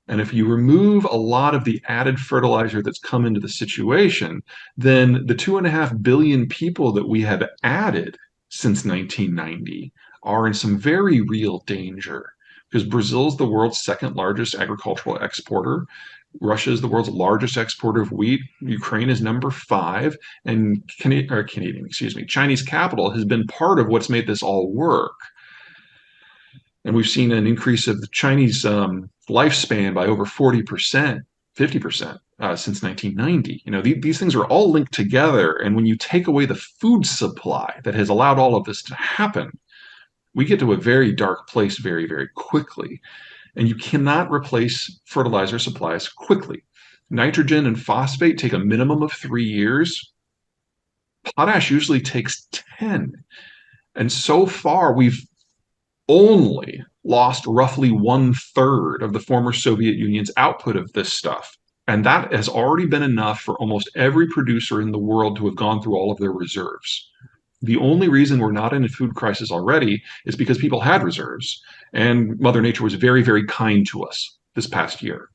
And if you remove a lot of the added fertilizer that's come into the situation, then the 2.5 billion people that we have added since 1990 are in some very real danger because Brazil is the world's second largest agricultural exporter. Russia is the world's largest exporter of wheat. Ukraine is number five, and Canadian, excuse me, Chinese capital has been part of what's made this all work. And we've seen an increase of the Chinese lifespan by over 40%. 50% since 1990. These things are all linked together. And when you take away the food supply that has allowed all of this to happen, we get to a very dark place very, very quickly. And you cannot replace fertilizer supplies quickly. Nitrogen and phosphate take a minimum of 3 years. Potash usually takes 10. And so far, we've only lost roughly 1/3 of the former Soviet Union's output of this stuff. And that has already been enough for almost every producer in the world to have gone through all of their reserves. The only reason we're not in a food crisis already is because people had reserves, and Mother Nature was very, very kind to us this past year.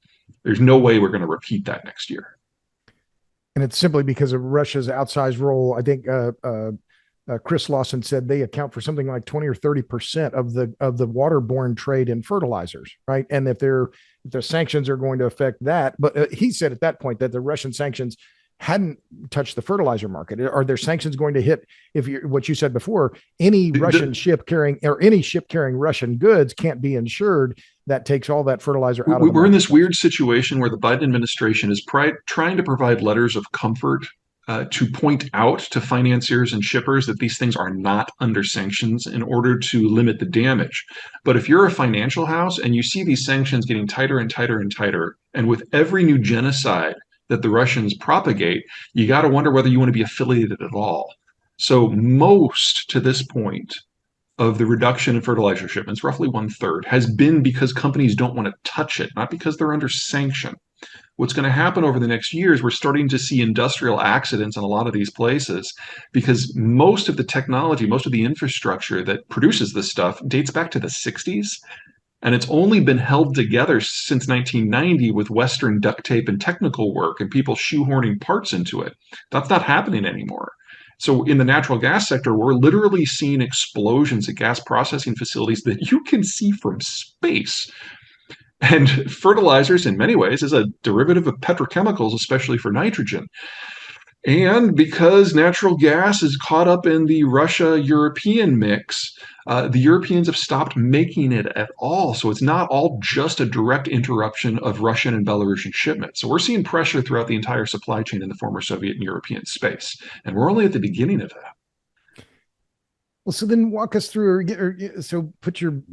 There's no way we're going to repeat that next year. And it's simply because of Russia's outsized role. I think Chris Lawson said they account for something like 20 or 30% of the waterborne trade in fertilizers, right? And if the sanctions are going to affect that, but he said at that point that the Russian sanctions hadn't touched the fertilizer market. Are there sanctions going to hit if you what you said before? Any Russian ship carrying or any ship carrying Russian goods can't be insured. That takes all that fertilizer out of the We're in this marketplace. weird situation where the Biden administration is trying to provide letters of comfort to point out to financiers and shippers that these things are not under sanctions in order to limit the damage. But if you're a financial house and you see these sanctions getting tighter and tighter and tighter, and with every new genocide that the Russians propagate, you got to wonder whether you want to be affiliated at all. So most to this point of the reduction in fertilizer shipments, roughly 1/3, has been because companies don't want to touch it, not because they're under sanction. What's going to happen over the next years, we're starting to see industrial accidents in a lot of these places because most of the technology, most of the infrastructure that produces this stuff dates back to the 60s. And it's only been held together since 1990 with Western duct tape and technical work and people shoehorning parts into it. That's not happening anymore. So in the natural gas sector, we're literally seeing explosions at gas processing facilities that you can see from space. And fertilizers, in many ways, is a derivative of petrochemicals, especially for nitrogen. And because natural gas is caught up in the Russia European mix, the Europeans have stopped making it at all. So it's not all just a direct interruption of Russian and Belarusian shipments. So we're seeing pressure throughout the entire supply chain in the former Soviet and European space. And we're only at the beginning of that. Well, so then walk us through, so get your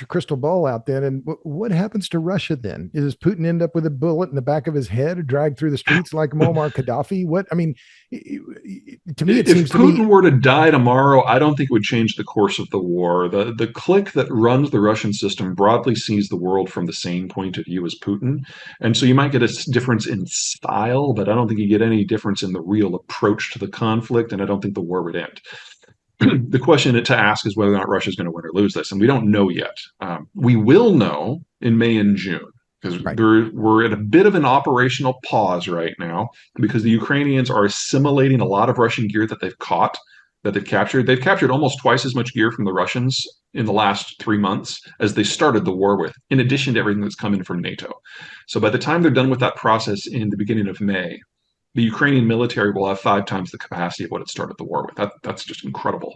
crystal ball out then, and what happens to Russia then? Does Putin end up with a bullet in the back of his head, dragged through the streets like Muammar Gaddafi? What I mean, to me, it If seems to me. Putin were to die tomorrow, I don't think it would change the course of the war. The clique that runs the Russian system broadly sees the world from the same point of view as Putin. And so you might get a difference in style, but I don't think you get any difference in the real approach to the conflict. And I don't think the war would end. The question to ask is whether or not Russia is going to win or lose this, and we don't know yet. We will know in May and June because Right. we're at a bit of an operational pause right now because the Ukrainians are assimilating a lot of Russian gear that they've caught, that they've captured. They've captured almost twice as much gear from the Russians in the last 3 months as they started the war with, in addition to everything that's coming from NATO. So by the time they're done with that process in the beginning of May, the Ukrainian military will have 5 times the capacity of what it started the war with. That's just incredible.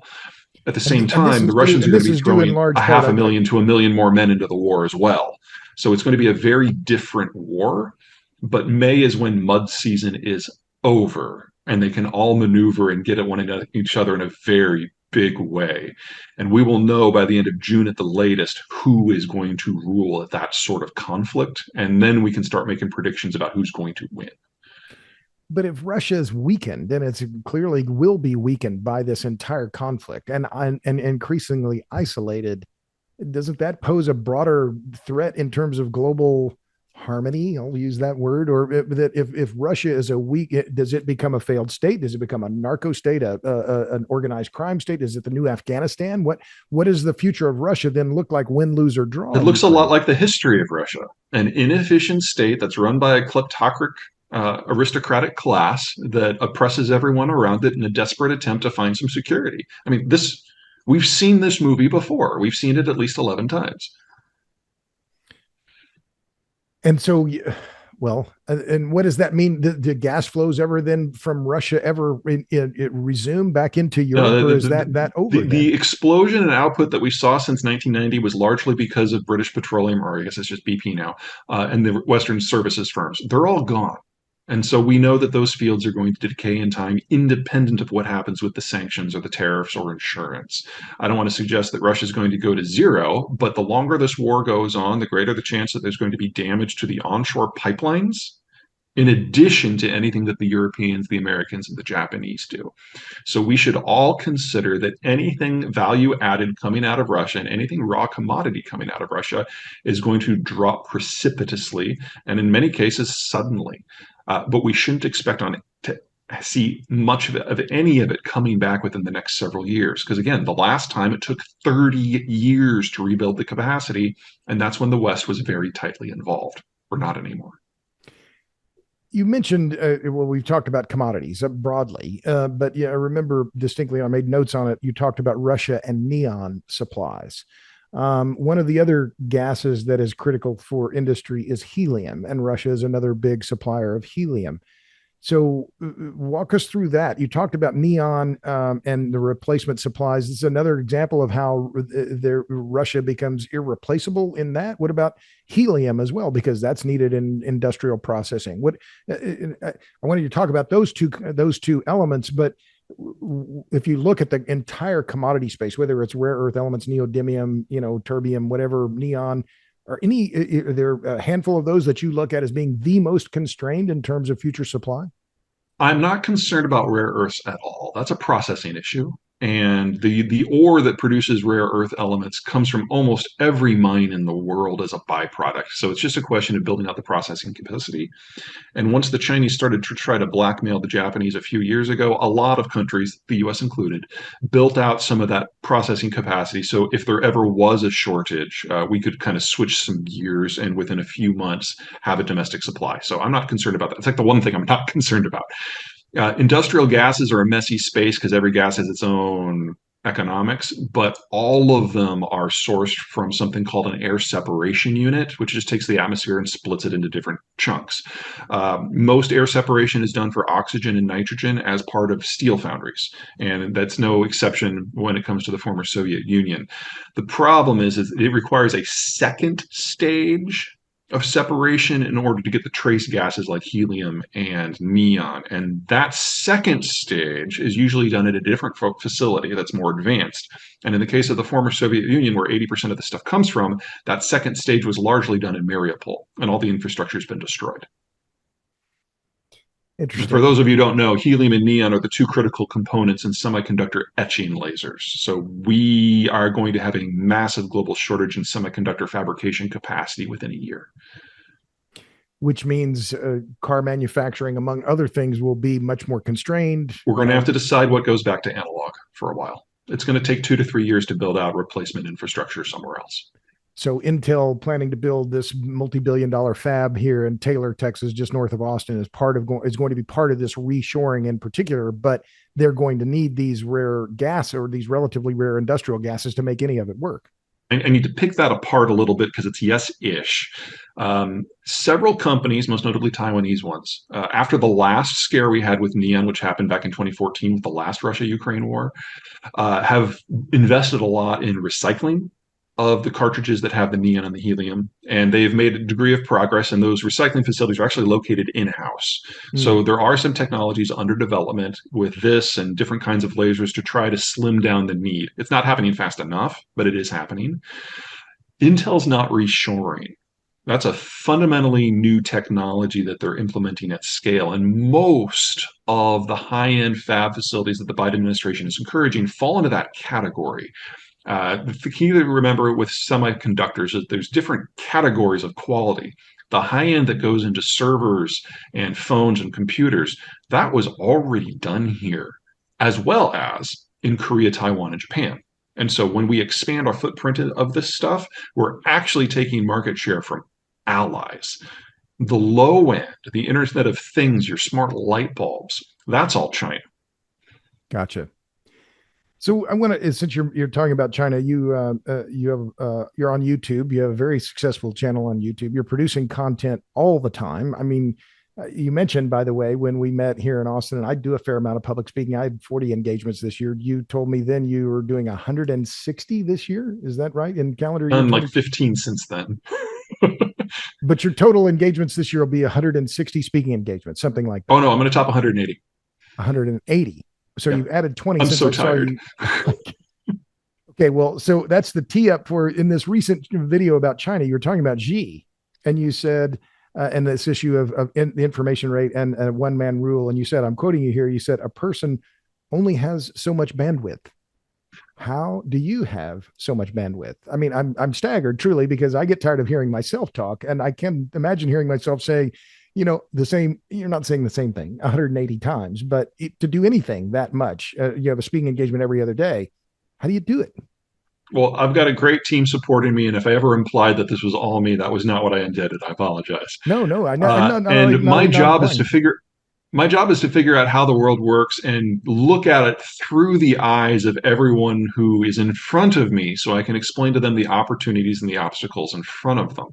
At the same And this time, the is due Russians are and going this to be is due in throwing a large part. half a million to a million more men into the war as well. So it's going to be a very different war. But May is when mud season is over and they can all maneuver and get at each other in a very big way. And we will know by the end of June at the latest who is going to rule at that sort of conflict. And then we can start making predictions about who's going to win. But if Russia is weakened, then it's clearly will be weakened by this entire conflict and increasingly isolated. Doesn't that pose a broader threat in terms of global harmony? I'll use that word. Or that if Russia is a weak, does it become a failed state? Does it become a narco state, an organized crime state? Is it the new Afghanistan? What does the future of Russia then look like? Win, lose, or draw It in looks a Ukraine? lot like the history of Russia, an inefficient state that's run by a kleptocratic aristocratic class that oppresses everyone around it in a desperate attempt to find some security. I mean, we've seen this movie before. We've seen it at least 11 times. And so Well, and what does that mean? The gas flows ever then from Russia ever resume back into Europe, No, or is that over the then? explosion in output that we saw since 1990 was largely because of British Petroleum, or I guess it's just BP now, and the Western services firms. They're all gone. And so we know that those fields are going to decay in time, independent of what happens with the sanctions or the tariffs or insurance. I don't want to suggest that Russia is going to go to zero, but the longer this war goes on, the greater the chance that there's going to be damage to the onshore pipelines, in addition to anything that the Europeans, the Americans, and the Japanese do. So we should all consider that anything value added coming out of Russia and anything raw commodity coming out of Russia is going to drop precipitously and in many cases suddenly. But we shouldn't expect on it to see much of any of it coming back within the next several years. Because again, the last time it took 30 years to rebuild the capacity, and that's when the West was very tightly involved. We're not anymore. You mentioned, well, we've talked about commodities broadly, but yeah, I remember distinctly, I made notes on it. You talked about Russia and neon supplies. One of the other gases that is critical for industry is helium, and Russia is another big supplier of helium. So, walk us through that. You talked about neon and the replacement supplies. This is another example of how Russia becomes irreplaceable in that. What about helium as well? Because that's needed in industrial processing. I wanted you to talk about those two elements, but if you look at the entire commodity space, whether it's rare earth elements, neodymium, terbium, whatever, neon, are there a handful of those that you look at as being the most constrained in terms of future supply? I'm not concerned about rare earths at all. That's a processing issue. And the ore that produces rare earth elements comes from almost every mine in the world as a byproduct. So it's just a question of building out the processing capacity. And once the Chinese started to try to blackmail the Japanese a few years ago, a lot of countries, the US included, built out some of that processing capacity. So if there ever was a shortage, we could kind of switch some gears and within a few months have a domestic supply. So I'm not concerned about that. It's like the one thing I'm not concerned about. Industrial gases are a messy space because every gas has its own economics, but all of them are sourced from something called an air separation unit, which just takes the atmosphere and splits it into different chunks. Most air separation is done for oxygen and nitrogen as part of steel foundries, and that's no exception when it comes to the former Soviet Union. The problem is it requires a second stage of separation in order to get the trace gases like helium and neon. And that second stage is usually done at a different facility that's more advanced. And in the case of the former Soviet Union, where 80% of the stuff comes from, that second stage was largely done in Mariupol, and all the infrastructure has been destroyed. For Interesting. those of you who don't know, helium and neon are the two critical components in semiconductor etching lasers. So we are going to have a massive global shortage in semiconductor fabrication capacity within a year. Which means car manufacturing, among other things, will be much more constrained. We're going to have to decide what goes back to analog for a while. It's going to take 2 to 3 years to build out replacement infrastructure somewhere else. So Intel planning to build this multi-billion-dollar fab here in Taylor, Texas, just north of Austin, is going to be part of this reshoring in particular. But they're going to need these rare gas or these relatively rare industrial gases to make any of it work. I need to pick that apart a little bit because it's yes-ish. Several companies, most notably Taiwanese ones, after the last scare we had with neon, which happened back in 2014 with the last Russia-Ukraine war, have invested a lot in recycling of the cartridges that have the neon and the helium, and they've made a degree of progress. And those recycling facilities are actually located in-house. So there are some technologies under development with this and different kinds of lasers to try to slim down the need. It's not happening fast enough, but it is happening. Intel's not reshoring. That's a fundamentally new technology that they're implementing at scale. And most of the high-end fab facilities that the Biden administration is encouraging fall into that category. The key to remember with semiconductors is there's different categories of quality. The high end that goes into servers and phones and computers, that was already done here, as well as in Korea, Taiwan, and Japan. And so when we expand our footprint of this stuff, we're actually taking market share from allies. The low end, the Internet of Things, your smart light bulbs, that's all China. Gotcha. So I want to, since you're talking about China, you have you're on YouTube. You have a very successful channel on YouTube. You're producing content all the time. I mean, you mentioned, by the way, when we met here in Austin, and I do a fair amount of public speaking. I had 40 engagements this year. You told me then you were doing 160 this year. Is that right? In calendar year Done like 20, 15 since then. but your total engagements this year will be 160 speaking engagements, something like Oh that. no, I'm going to top 180. 180. So Yeah, you've added 20 I'm since so I saw tired. you. Okay, well, so that's the tee up for in this recent video about China. You were talking about Xi, and you said, and this issue of the information rate and a one man rule. And you said, I'm quoting you here. You said, a person only has so much bandwidth. How do you have so much bandwidth? I mean, I'm staggered truly because I get tired of hearing myself talk, and I can imagine hearing myself say, the same. You're not saying the same thing 180 times, but to do anything that much, you have a speaking engagement every other day. How do you do it? Well, I've got a great team supporting me, and if I ever implied that this was all me, that was not what I intended. I apologize. No, no, I know, I'm And not implying. my job is to figure out how the world works and look at it through the eyes of everyone who is in front of me so I can explain to them the opportunities and the obstacles in front of them.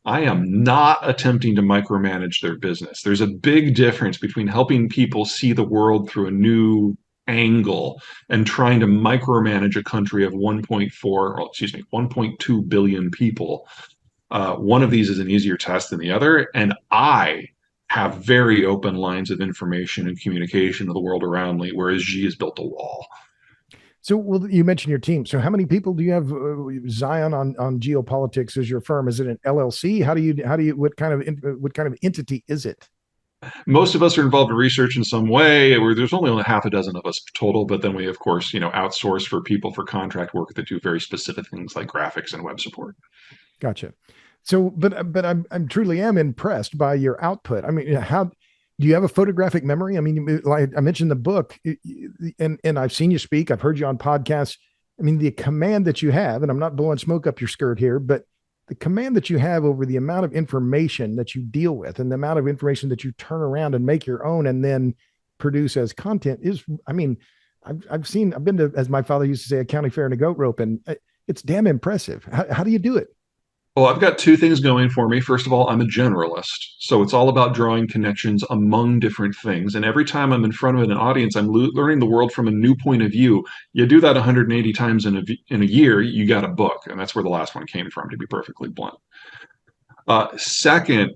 I am not attempting to micromanage their business. There's a big difference between helping people see the world through a new angle and trying to micromanage a country of 1.4, or excuse me, 1.2 billion people. One of these is an easier test than the other, and I have very open lines of information and communication to the world around me, whereas Xi has built a wall. So, well, you mentioned your team. So, how many people do you have? Zion on geopolitics is your firm. Is it an LLC? How do you what kind of entity is it? Most of us are involved in research in some way. Where there's only half a dozen of us total, but then we, of course, outsource for people for contract work that do very specific things like graphics and web support. Gotcha. So, but I'm truly am impressed by your output. I mean, how do you have a photographic memory? I mean, like I mentioned the book, and I've seen you speak. I've heard you on podcasts. I mean, the command that you have, and I'm not blowing smoke up your skirt here, but the command that you have over the amount of information that you deal with and the amount of information that you turn around and make your own and then produce as content is, I mean, I've been to, as my father used to say, a county fair and a goat rope, and it's damn impressive. How do you do it? Well, I've got two things going for me. First of all, I'm a generalist. So it's all about drawing connections among different things. And every time I'm in front of an audience, I'm learning the world from a new point of view. You do that 180 times in a year, you got a book. And that's where the last one came from, to be perfectly blunt. Second,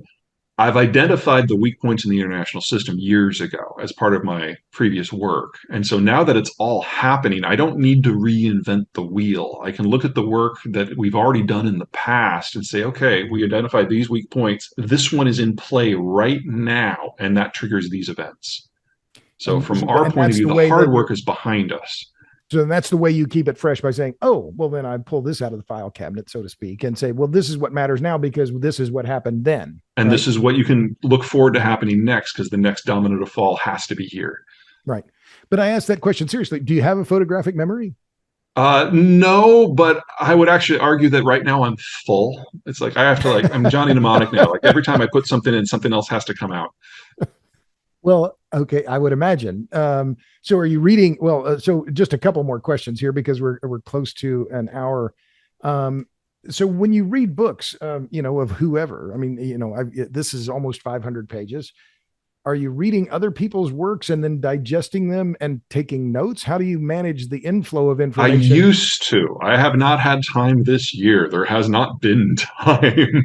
I've identified the weak points in the international system years ago as part of my previous work. And so now that it's all happening, I don't need to reinvent the wheel. I can look at the work that we've already done in the past and say, okay, we identified these weak points. This one is in play right now, and that triggers these events. So from our And point of that's view, the the way hard that work is behind us. so that's the way you keep it fresh by saying, oh, well, then I pull this out of the file cabinet, so to speak, and say, well, this is what matters now because this is what happened then, And right? this is what you can look forward to happening next because the next domino to fall has to be here. Right. But I asked that question seriously. Do you have a photographic memory? No, but I would actually argue that right now I'm full. It's like I have to I'm Johnny Mnemonic now. Like every time I put something in, something else has to come out. Well, okay, I would imagine. So are you reading? Well, so just a couple more questions here because we're close to an hour. Um, so when you read books, of whoever, I mean, this is almost 500 pages. Are you reading other people's works and then digesting them and taking notes? How do you manage the inflow of I information? used to. I have not had time this year. There has not been time.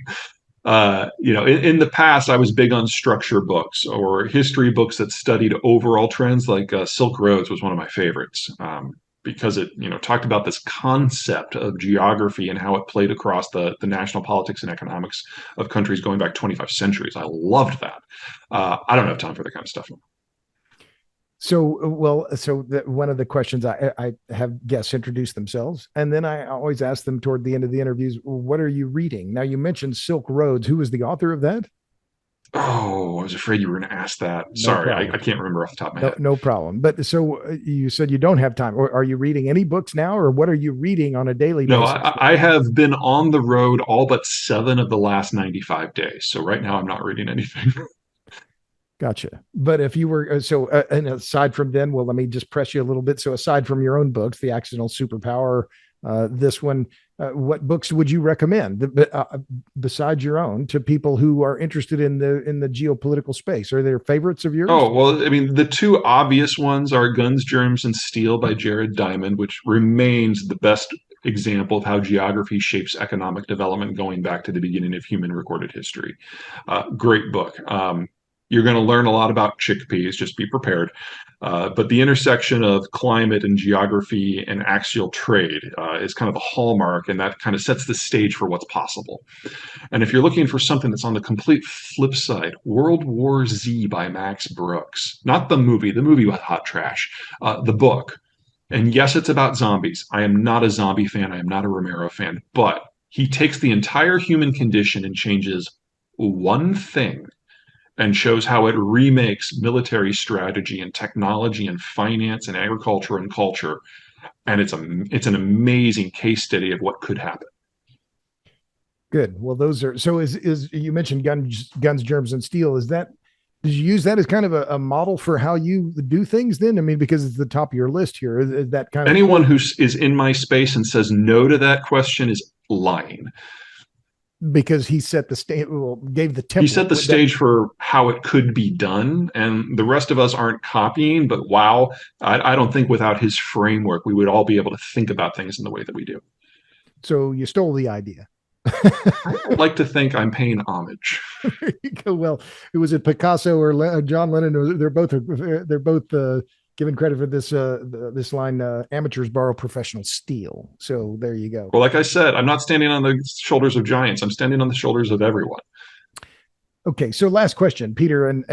In the past, I was big on structure books or history books that studied overall trends. Like Silk Roads was one of my favorites because it, talked about this concept of geography and how it played across the national politics and economics of countries going back 25 centuries. I loved that. I don't have time for that kind of stuff. So, well, one of the questions I have guests introduce themselves, and then I always ask them toward the end of the interviews, what are you reading? Now, you mentioned Silk Roads. Who was the author of that? Oh, I was afraid you were going to ask that. No Sorry, I problem. can't remember off the top of my No, head. no problem. But so you said you don't have time. Or are you reading any books now, or what are you reading on a daily No, basis? I have been on the road all but 7 of the last 95 days. So right now I'm not reading anything. Gotcha. But if you were and aside from then, well, let me just press you a little bit. So, aside from your own books, The Accidental Superpower, this one, what books would you recommend besides your own to people who are interested in the geopolitical space? Are there favorites of yours? Oh, well, I mean, the two obvious ones are Guns, Germs, and Steel by Jared Diamond, which remains the best example of how geography shapes economic development going back to the beginning of human recorded history. Great book. You're going to learn a lot about chickpeas, just be prepared. But the intersection of climate and geography and axial trade is kind of a hallmark, and that kind of sets the stage for what's possible. And if you're looking for something that's on the complete flip side, World War Z by Max Brooks, not the movie was hot trash, the book. And yes, it's about zombies. I am not a zombie fan. I am not a Romero fan, but he takes the entire human condition and changes one thing and shows how it remakes military strategy and technology and finance and agriculture and culture. And it's an amazing case study of what could happen. Good. Well, those are so. Is you mentioned guns, germs, and steel? Is that did you use that as kind of a model for how you do things? Then, I mean, because it's the top of your list here. Is that kind of Anyone who is in my space and says no to that question is lying. because he set the stage, well, gave the template. He set the stage for how it could be done, and the rest of us aren't copying. But wow, I don't think without his framework we would all be able to think about things in the way that we do. So you stole the idea. I'd like to think I'm paying homage. There you go. Well, it was it Picasso or John Lennon? They're both given credit for this line. Amateurs borrow professional steel. So there you go. Well, like I said, I'm not standing on the shoulders of giants. I'm standing on the shoulders of everyone. Okay, so last question, Peter, and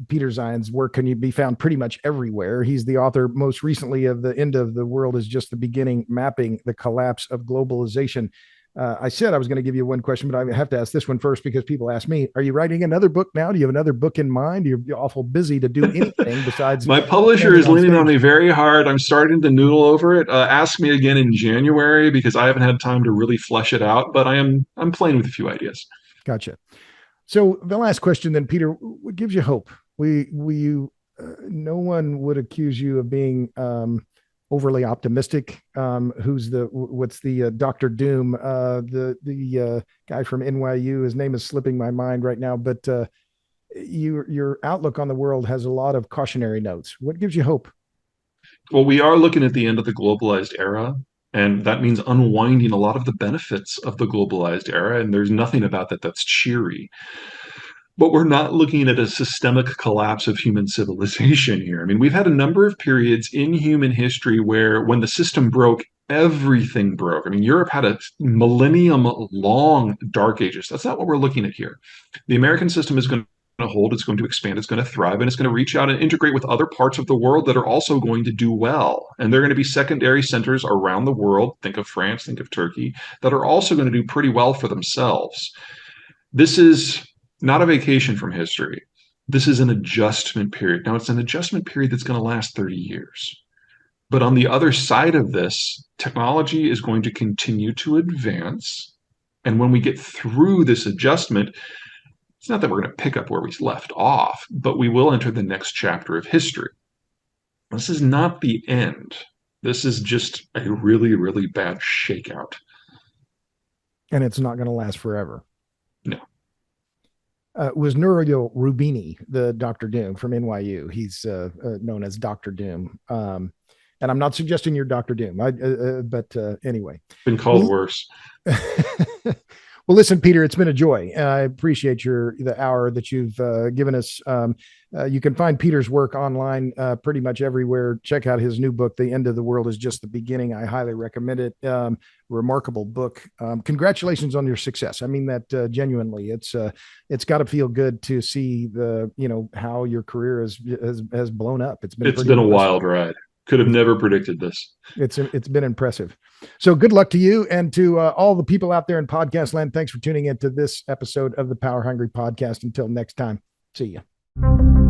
Peter Zeihan's work can be found pretty much everywhere. He's the author, most recently, of "The End of the World is Just the Beginning: Mapping the Collapse of Globalization." I said I was going to give you one question, but I have to ask this one first because people ask me, "Are you writing another book now? Do you have another book in mind? You're awful busy to do anything besides." My publisher is leaning on me very hard. I'm starting to noodle over it. Ask me again in January because I haven't had time to really flesh it out. But I'm playing with a few ideas. Gotcha. So the last question, then, Peter, what gives you hope? No one would accuse you of being overly optimistic. What's the Dr. Doom, the guy from NYU? His name is slipping my mind right now, but your outlook on the world has a lot of cautionary notes. What gives you hope? Well, we are looking at the end of the globalized era. And that means unwinding a lot of the benefits of the globalized era. And there's nothing about that that's cheery. But we're not looking at a systemic collapse of human civilization here. I mean, we've had a number of periods in human history where when the system broke, everything broke. I mean, Europe had a millennium long dark ages. That's not what we're looking at here. The American system is going to hold, it's going to expand, it's going to thrive, and it's going to reach out and integrate with other parts of the world that are also going to do well. And they're going to be secondary centers around the world. Think of France, think of Turkey, that are also going to do pretty well for themselves. This is not a vacation from history. This is an adjustment period. Now, it's an adjustment period that's going to last 30 years. But on the other side of this, technology is going to continue to advance. And when we get through this adjustment, it's not that we're going to pick up where we left off, but we will enter the next chapter of history. This is not the end. This is just a really, really bad shakeout. And it's not going to last forever. No. Was Nouriel Roubini, the Dr. Doom from NYU. He's known as Dr. Doom. And I'm not suggesting you're Dr. Doom, but anyway. Been called worse. Well, listen, Peter, it's been a joy. I appreciate the hour that you've given us. You can find Peter's work online pretty much everywhere. Check out his new book, The End of the World is Just the Beginning. I highly recommend it. Remarkable book. Congratulations on your success. I mean that genuinely. It's got to feel good to see how your career has blown up. It's been a wild ride. Could have never predicted this. It's been impressive. So good luck to you and to all the people out there in podcast land. Thanks for tuning in to this episode of the Power Hungry Podcast. Until next time, see you.